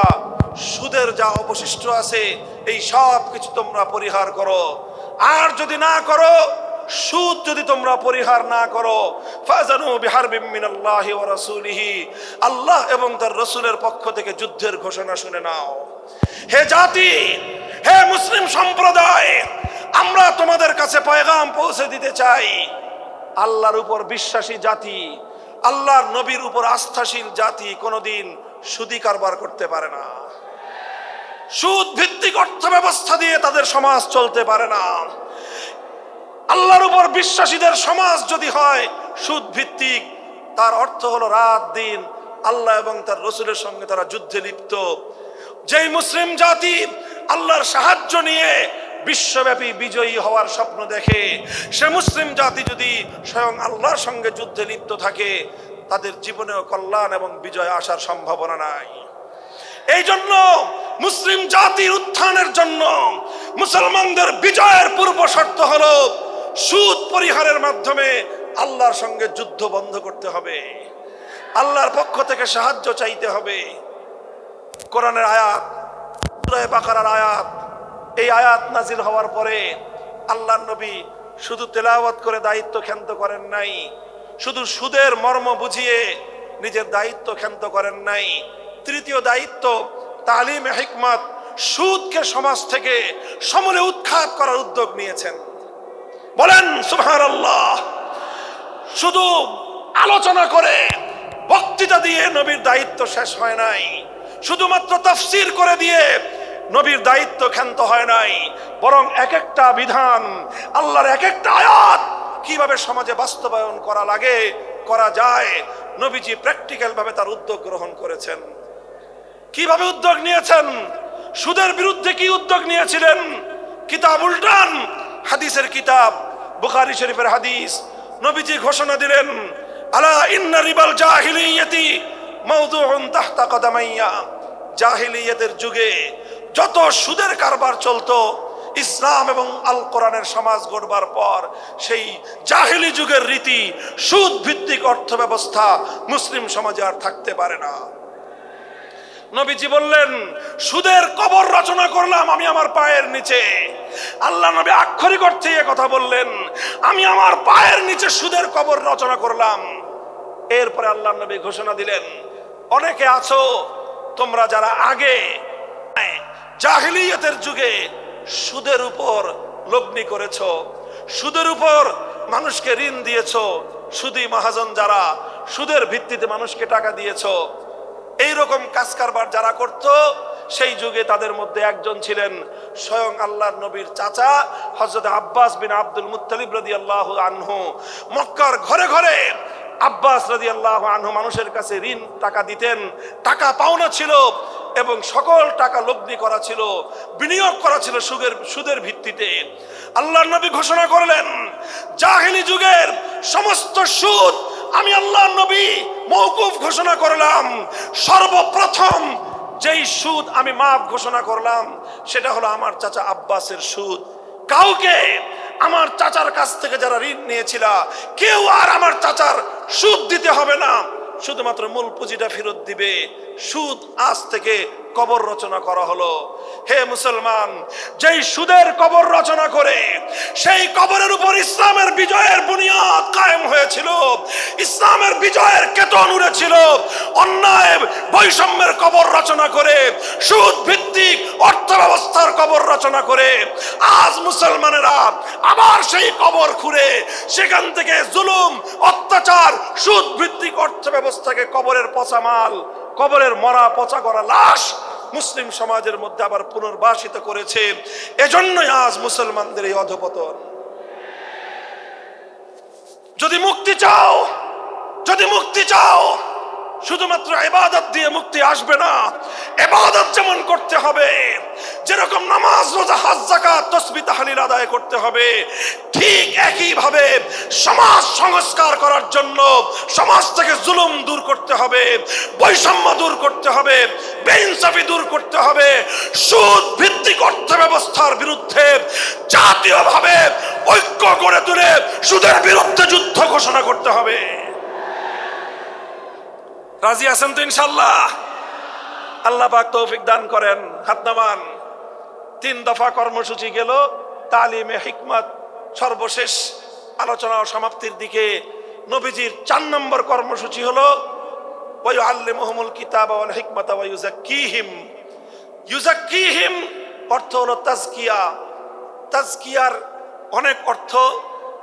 সুদের যা অবশিষ্ট আছে এই সব কিছু তোমরা পরিহার করো। আর যদি না করো, সুদ যদি তোমরা পরিহার না করো, ফাজানু বিহারবিম মিনাল্লাহি ওয়া রাসূলিহি, আল্লাহ এবং তার রাসূলের পক্ষ থেকে যুদ্ধের ঘোষণা শুনে নাও। হে জাতি, হে মুসলিম সম্প্রদায়, আমরা তোমাদের কাছে পয়গাম পৌঁছে দিতে চাই, আল্লাহর উপর বিশ্বাসী জাতি, আল্লাহর নবীর উপর আস্থাশীল জাতি কোনোদিন সুদি কারবার করতে পারে না। সুদ ভিত্তিক অর্থ ব্যবস্থা দিয়ে তাদের সমাজ চলতে পারে না। আল্লাহর উপর বিশ্বাসীদের সমাজ যদি হয় সুদ ভিত্তিক, তার অর্থ হলো রাত দিন আল্লাহ এবং তার রাসূলের সঙ্গে তারা যুদ্ধে লিপ্ত। যেই মুসলিম জাতি আল্লাহর সাহায্য নিয়ে বিশ্বব্যাপী বিজয়ী হওয়ার স্বপ্ন দেখে, সে মুসলিম জাতি যদি স্বয়ং আল্লাহর সঙ্গে যুদ্ধে লিপ্ত থাকে, তাদের জীবনেও কল্যাণ এবং বিজয় আসার সম্ভাবনা নাই। এই জন্য মুসলিম জাতির উত্থানের জন্য, মুসলমানদের বিজয়ের পূর্ব শর্ত হলো সুদ পরিহারের মাধ্যমে আল্লাহর সঙ্গে যুদ্ধ বন্ধ করতে হবে, আল্লাহর পক্ষ থেকে সাহায্য চাইতে হবে। কোরআনের আয়াত, সূরা বাকারার আয়াত, এই আয়াত নাজিল হওয়ার পরে আল্লাহর নবী শুধু তেলাওয়াত করে দায়িত্ব ক্ষান্ত করেন নাই, শুধু সুদের মর্ম বুঝিয়ে নিজের দায়িত্ব ক্ষান্ত করেন নাই। তৃতীয় দায়িত্ব তালিমে হিকমত, সুদকে সমাজ থেকে সমূলে উৎখাত করার উদ্যোগ নিয়েছেন। বলেন সুবহানাল্লাহ। শুধু আলোচনা করে বক্তৃতা দিয়ে নবীর দায়িত্ব শেষ হয় নাই, শুধুমাত্র তাফসীর করে দিয়ে নবীর দায়িত্ব ক্ষান্ত হয় নাই, বরং এক একটা বিধান, আল্লাহর এক একটা আয়াত কিভাবে সমাজে বাস্তবায়ন করা লাগে, করা যায়, নবীজি প্র্যাকটিক্যাল ভাবে তার উদ্যোগ গ্রহণ করেছেন। কিভাবে উদ্যোগ নিয়েছেন? সুদের বিরুদ্ধে কি উদ্যোগ নিয়েছিলেন? কিতাব উল্টান, হাদিসের কিতাব, বুখারী শরীফের হাদিস। নবীজি ঘোষণা দিলেন, আলা ইন্না রিবাল জাহিলিয়াতি মাওদুউন তাহতা কদামাইয়া। জাহিলিয়াতের যুগে যত সুদের কারবার চলতো, ইসলাম এবং আল কোরআনের সমাজ গড়বার পর সেই জাহিলি যুগের রীতি, সুদ ভিত্তিক অর্থ ব্যবস্থা মুসলিম সমাজে আর থাকতে পারে না। নবীজি বললেন, সুদের কবর রচনা করলাম আমি আমার পায়ের নিচে। আল্লাহ নবী আক্ষরিক অর্থে এ কথা বললেন, আমি আমার পায়ের নিচে সুদের কবর রচনা করলাম। এরপরে আল্লাহ নবী ঘোষণা দিলেন, অনেকে আছো তোমরা যারা আগে জাহিলিয়াতের যুগে সুদের উপর লগ্নি করেছো, সুদের উপর মানুষকে ঋণ দিয়েছো, সুদী মহাজন যারা সুদের ভিত্তিতে মানুষকে টাকা দিয়েছো, এইরকম কাজ কারবার যারা করত, সেই যুগে তাদের মধ্যে একজন ছিলেন স্বয়ং আল্লাহর নবীর চাচা হযরত আব্বাস বিন আব্দুল মুত্তালিব রাদিয়াল্লাহু আনহু। মক্কার ঘরে ঘরে আব্বাস রাদিয়াল্লাহু আনহু মানুষের কাছে ঋণ টাকা দিতেন, টাকা পাওনা ছিল এবং সকল টাকা লগ্নি করা ছিল, বিনিয়োগ করা ছিল সুদের ভিত্তিতে। আল্লাহর নবী ঘোষণা করলেন, জাহিলি যুগের সমস্ত সুদ আমি আল্লাহর নবী মওকুফ ঘোষণা করলাম। সর্বপ্রথম যেই সুদ আমি মাফ ঘোষণা করলাম সেটা হলো আমার চাচা আব্বাসের সুদ। কাউকে আমার চাচার কাছ থেকে যারা ঋণ নিয়েছিল, কেউ আর আমার চাচার সুদ দিতে হবে না, শুধুমাত্র মূল পুঁজিটা ফেরত দিবে। সুদ আজ থেকে কবর রচনা করা হলো। হে মুসলমান, যেই সুদের কবর রচনা করে সেই কবরের উপর ইসলামের বিজয়ের বুনিয়াদ কায়েম হয়েছিল, ইসলামের বিজয়ের কেতন উড়েছিল। অন্যায় বৈষম্যের কবর রচনা করে, সুদ ভিত্তিক অর্থ ব্যবস্থার কবর রচনা করে আজ মুসলমানেরা আবার সেই কবর খুঁড়ে সেখান থেকে জুলুম, অত্যাচার, সুদ ভিত্তিক অর্থ ব্যবস্থাকে কবরের পচা মাল, কবরের মরা পচা করা লাশ মুসলিম সমাজের মধ্যে আবার পুনর্বাসিত করেছে। এজন্যই আজ মুসলমানদের এই অধপতন। যদি মুক্তি চাও, যদি মুক্তি চাও, শুধুমাত্র ইবাদত দিয়ে মুক্তি আসবে না। ইবাদত যেমন করতে হবে, যেরকম নামাজ, রোজা, হজ, যাকাত, তাসবিহ, তাহলিল আদায় করতে হবে, ঠিক একই ভাবে সমাজ সংস্কার করার জন্য সমাজ থেকে জুলুম দূর করতে হবে, বৈষম্য দূর করতে হবে, বেইনসাফি দূর করতে হবে, সুদ ভিত্তিক অর্থ ব্যবস্থার বিরুদ্ধে জাতীয়ভাবে ঐক্য গড়ে তুলে সুদের বিরুদ্ধে যুদ্ধ ঘোষণা করতে হবে। রাজি আছেন তো ইনশাআল্লাহ? আল্লাহ পাক তৌফিক দান করেন। হাত নামান। 3 দফা কর্মসূচি গেল, তালিমে হিকমত সর্বশেষ আলোচনা ও সমাপ্তির দিকে। নবীজির 4 নম্বর কর্মসূচি হলো ওয়ায়ুআল্লিমুহুমুল কিতাবা ওয়াল হিকমাতা ওয়া ইউযাক্কিহিম। ইউযাক্কিহিম অর্থ হলো তাজকিয়া। তাজকিয়ার অনেক অর্থ।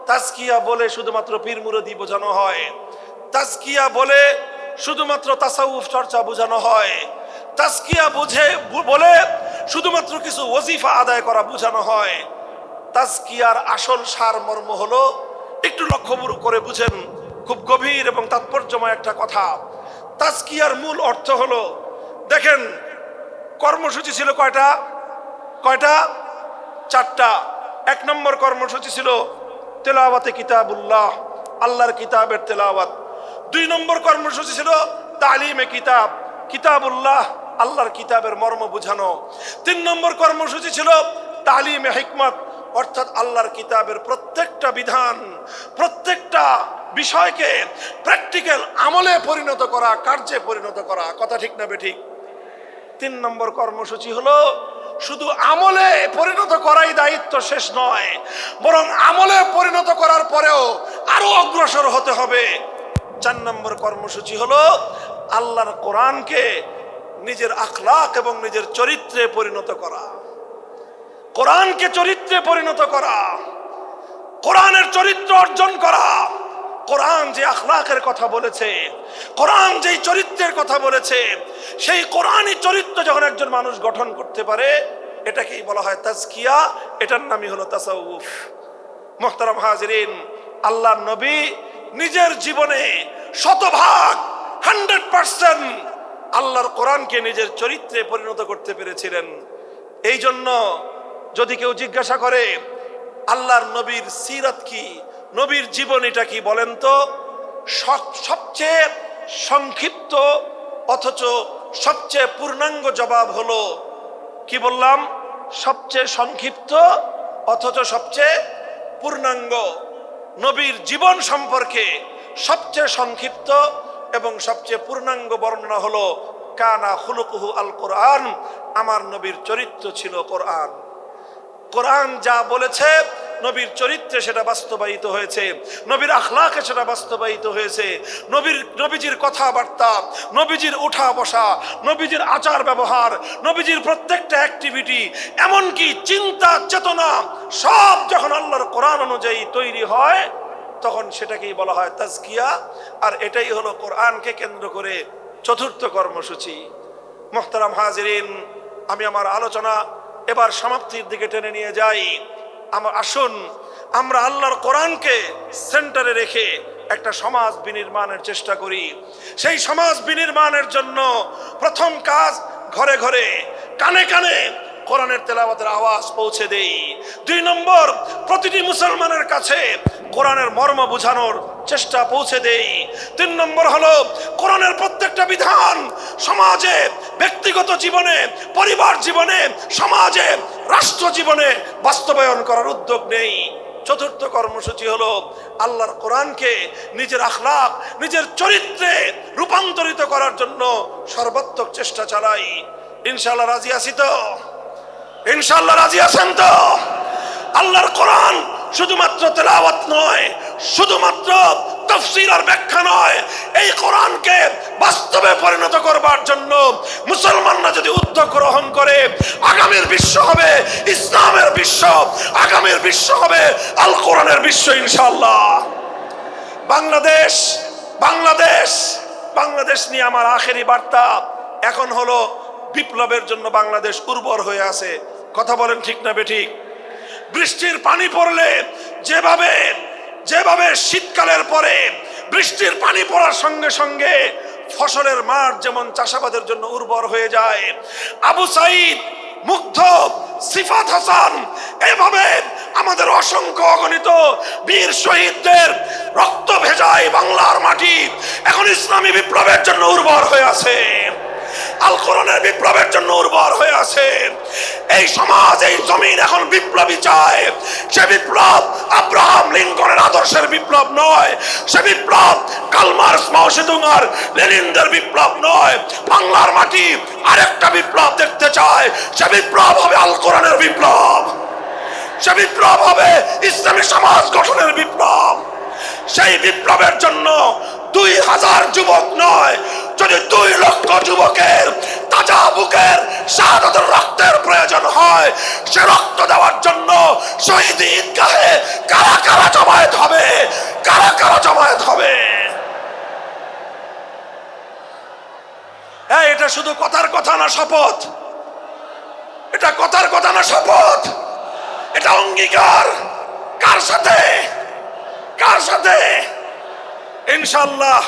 তাজকিয়া বলে শুধুমাত্র পীর মুরিদি বোঝানো হয়, তাজকিয়া বলে শুধুমাত্র তাসাউফ চর্চা বোঝানো হয়, তাজকিয়া বলে শুধুমাত্র কিছু ওজিফা আদায় করা বোঝানো হয়। তাজকিয়ার আসল সারমর্ম হলো, একটু লক্ষ্য করে বুঝেন, খুব গভীর এবং তাৎপর্যময় একটা কথা। তাজকিয়ার মূল অর্থ হলো, দেখেন কর্মসূচি ছিল কয়টা? 4টা। 1 নম্বর কর্মসূচি ছিল তেলাওয়াতে কিতাবুল্লাহ, আল্লাহর কিতাবের তেলাওয়াত। 2 নম্বর কর্মসূচি ছিল তালিমে কিতাব, কিতাবুল্লাহ, আল্লাহর কিতাবের মর্ম বোঝানো। 3 নম্বর কর্মসূচি ছিল তালিমে হিকমত, অর্থাৎ আল্লাহর কিতাবের প্রত্যেকটা বিধান, প্রত্যেকটা বিষয়কে প্র্যাকটিক্যাল আমলে পরিণত করা, কার্যে পরিণত করা। কথা ঠিক না বেঠিক? 3 নম্বর কর্মসূচি হলো শুধু আমলে পরিণত করাই দায়িত্ব শেষ নয়, বরং আমলে পরিণত করার পরেও আরো অগ্রসর হতে হবে। 4 নম্বর কর্মসূচি হলো আল্লাহর কোরআনকে নিজের আখলাক এবং নিজের চরিত্রে পরিণত করা। কোরআনকে চরিত্রে পরিণত করা, কোরআনের চরিত্র অর্জন করা। কোরআন যে আখলাকের কথা বলেছে, কোরআন যেই চরিত্রের কথা বলেছে, সেই কোরআনই চরিত্র যখন একজন মানুষ গঠন করতে পারে, এটাকেই বলা হয় তাজকিয়া, এটার নামই হলো তাসাউফ। মুহতারাম হাজিরিন, আল্লাহর নবী নিজের জীবনে 100% 100% আল্লাহর কোরআনকে নিজের চরিত্রে পরিণত করতে পেরেছিলেন। এই জন্য যদি কেউ জিজ্ঞাসা করে আল্লাহর নবীর সিরাত কি, নবীর জীবনীটা কি, বলেন তো সবচেয়ে সংক্ষিপ্ত অথচ সবচেয়ে পূর্ণাঙ্গ জবাব হলো, কি বললাম? সবচেয়ে সংক্ষিপ্ত অথচ সবচেয়ে পূর্ণাঙ্গ। নবীর জীবন সম্পর্কে সবচেয়ে সংক্ষিপ্ত এবং সবচেয়ে পূর্ণাঙ্গ বর্ণনা হলো কানা খুলুকুহু আল কোরআন, আমার নবীর চরিত্র ছিল কোরআন। কোরআন যা বলেছে নবীর চরিত্রে সেটা বাস্তবায়িত হয়েছে, নবীর আখলাকে সেটা বাস্তবায়িত হয়েছে। নবীজির কথাবার্তা, নবীজির উঠা বসা, নবীজির আচার ব্যবহার, নবীজির প্রত্যেকটা অ্যাক্টিভিটি, এমনকি চিন্তা চেতনা সব যখন আল্লাহর কোরআন অনুযায়ী তৈরি হয়, তখন সেটাকেই বলা হয় তাজকিয়া। আর এটাই হলো কোরআনকে কেন্দ্র করে 4র্থ কর্মসূচি। মুহতারাম হাজিরিন, আমি আমার আলোচনা এবার সমাপ্তির দিকে টেনে নিয়ে যাই। আসুন আমরা আল্লাহর কোরআনকে সেন্টারে রেখে একটা সমাজ বিনির্মাণের চেষ্টা করি। সেই সমাজ বিনির্মাণের জন্য প্রথম কাজ, ঘরে ঘরে কানে কানে কোরআনের তেলাওয়াতের আওয়াজ পৌঁছে দেই। 2 নম্বর, প্রতিটি মুসলমানের কাছে কোরআনের মর্ম বোঝানোর চেষ্টা পৌঁছে দেই। 3 নম্বর হলো কোরআনের প্রত্যেকটা বিধান সমাজে, ব্যক্তিগত জীবনে, পরিবার জীবনে, সমাজে, রাষ্ট্র জীবনে বাস্তবায়ন করার উদ্যোগ নেই। 4র্থ কর্মসূচি হলো আল্লাহর কোরআনকে নিজের আখলাক, নিজের চরিত্রে রূপান্তরিত করার জন্য সর্বাত্মক চেষ্টা চালাই। ইনশাআল্লাহ রাজি আছি তো? ইনশাআল্লাহ রাজি আছেন তো? আল্লাহর কোরআন শুধুমাত্র তেলাওয়াত নয়, শুধুমাত্র তাফসীর আর ব্যাখ্যা নয়, এই কোরআনকে বাস্তবে পরিণত করবার জন্য মুসলমানরা যদি উদ্যোগ গ্রহণ করে, আগামীর বিশ্ব হবে ইসলামের বিশ্ব, আগামীর বিশ্ব হবে আল কোরআনের বিশ্ব ইনশাআল্লাহ। বাংলাদেশ বাংলাদেশ বাংলাদেশ নিয়ে আমার আখেরি বার্তা এখন হলো বিপ্লবের জন্য বাংলাদেশ উর্বর হয়ে আছে। কথা বলেন ঠিক না বেঠিক? বৃষ্টির পানি পড়লে যেভাবে শীতকালের পরে বৃষ্টির পানি পড়ার সঙ্গে সঙ্গে ফসলের মাঠ যেমন চাষাবাদের জন্য উর্বর হয়ে যায়, আবু সাইদ, মুগ্ধ, সিফাত হাসান, এভাবে আমাদের অসংখ্য অগণিত বীর শহীদদের রক্ত ভেজায় বাংলার মাটি এখন ইসলামী বিপ্লবের জন্য উর্বর হয়ে আছে, আল কোরআনের বিপ্লবের জন্য উর্বর হয়ে আছে। এই সমাজ, এই জমিন এখন বিপ্লবী চায়। সে বিপ্লব আব্রাহাম লিঙ্কনের আদর্শের বিপ্লব নয়, সে বিপ্লব কার্ল মার্কস, মাও সেতুং আর লেনিনদের বিপ্লব নয়। বাংলার মাটি আরেকটা বিপ্লব দেখতে চায়, সে বিপ্লব হবে আল কোরআনের বিপ্লব, সে বিপ্লব হবে ইসলামী সমাজ গঠনের বিপ্লব। সেই বিপ্লবের জন্য 2000 যুবক নয়, যদি 2 লক্ষ যুবকের তাজা বুকের শাহাদাতের রক্তের প্রয়োজন হয়, সে রক্ত দেওয়ার জন্য শহীদ ঈদগাহে কারা কারা জমায়েত হবে, কারা কারা জমায়েত হবে। এটা শুধু কথার কথা না শপথ, এটা কথার কথা না শপথ, এটা অঙ্গীকার। কার সাথে? কার সাথে? ইনশাআল্লাহ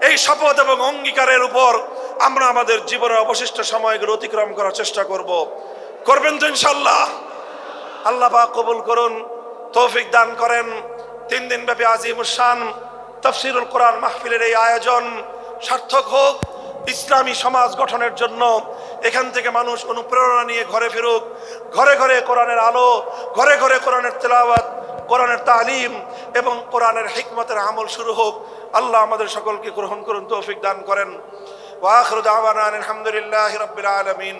এই শপথ এবং অঙ্গীকারের উপর আমরা আমাদের জীবনের অবশিষ্ট সময়গুলো অতিক্রম করার চেষ্টা করব। করবেন তো ইনশাআল্লাহ? আল্লাহ পাক কবুল করুন, তৌফিক দান করেন। 3 দিন ব্যাপী আজিমুস শান তাফসীরুল কোরআন মাহফিলের এই আয়োজন সার্থক হোক ইসলামী সমাজ গঠনের জন্য। এখান থেকে মানুষ অনুপ্রেরণা নিয়ে ঘরে ফিরুক, ঘরে ঘরে কোরআনের আলো, ঘরে ঘরে কোরআনের তেলাওয়াত, কোরআনের তালিম এবং কোরআনের হিকমতের আমল শুরু হোক। আল্লাহ আমাদের সকলকে গ্রহণ করুন, তৌফিক দান করেন। ওয়া আখিরু দাওয়ানা আলহামদুলিল্লাহি রাব্বিল আলামিন।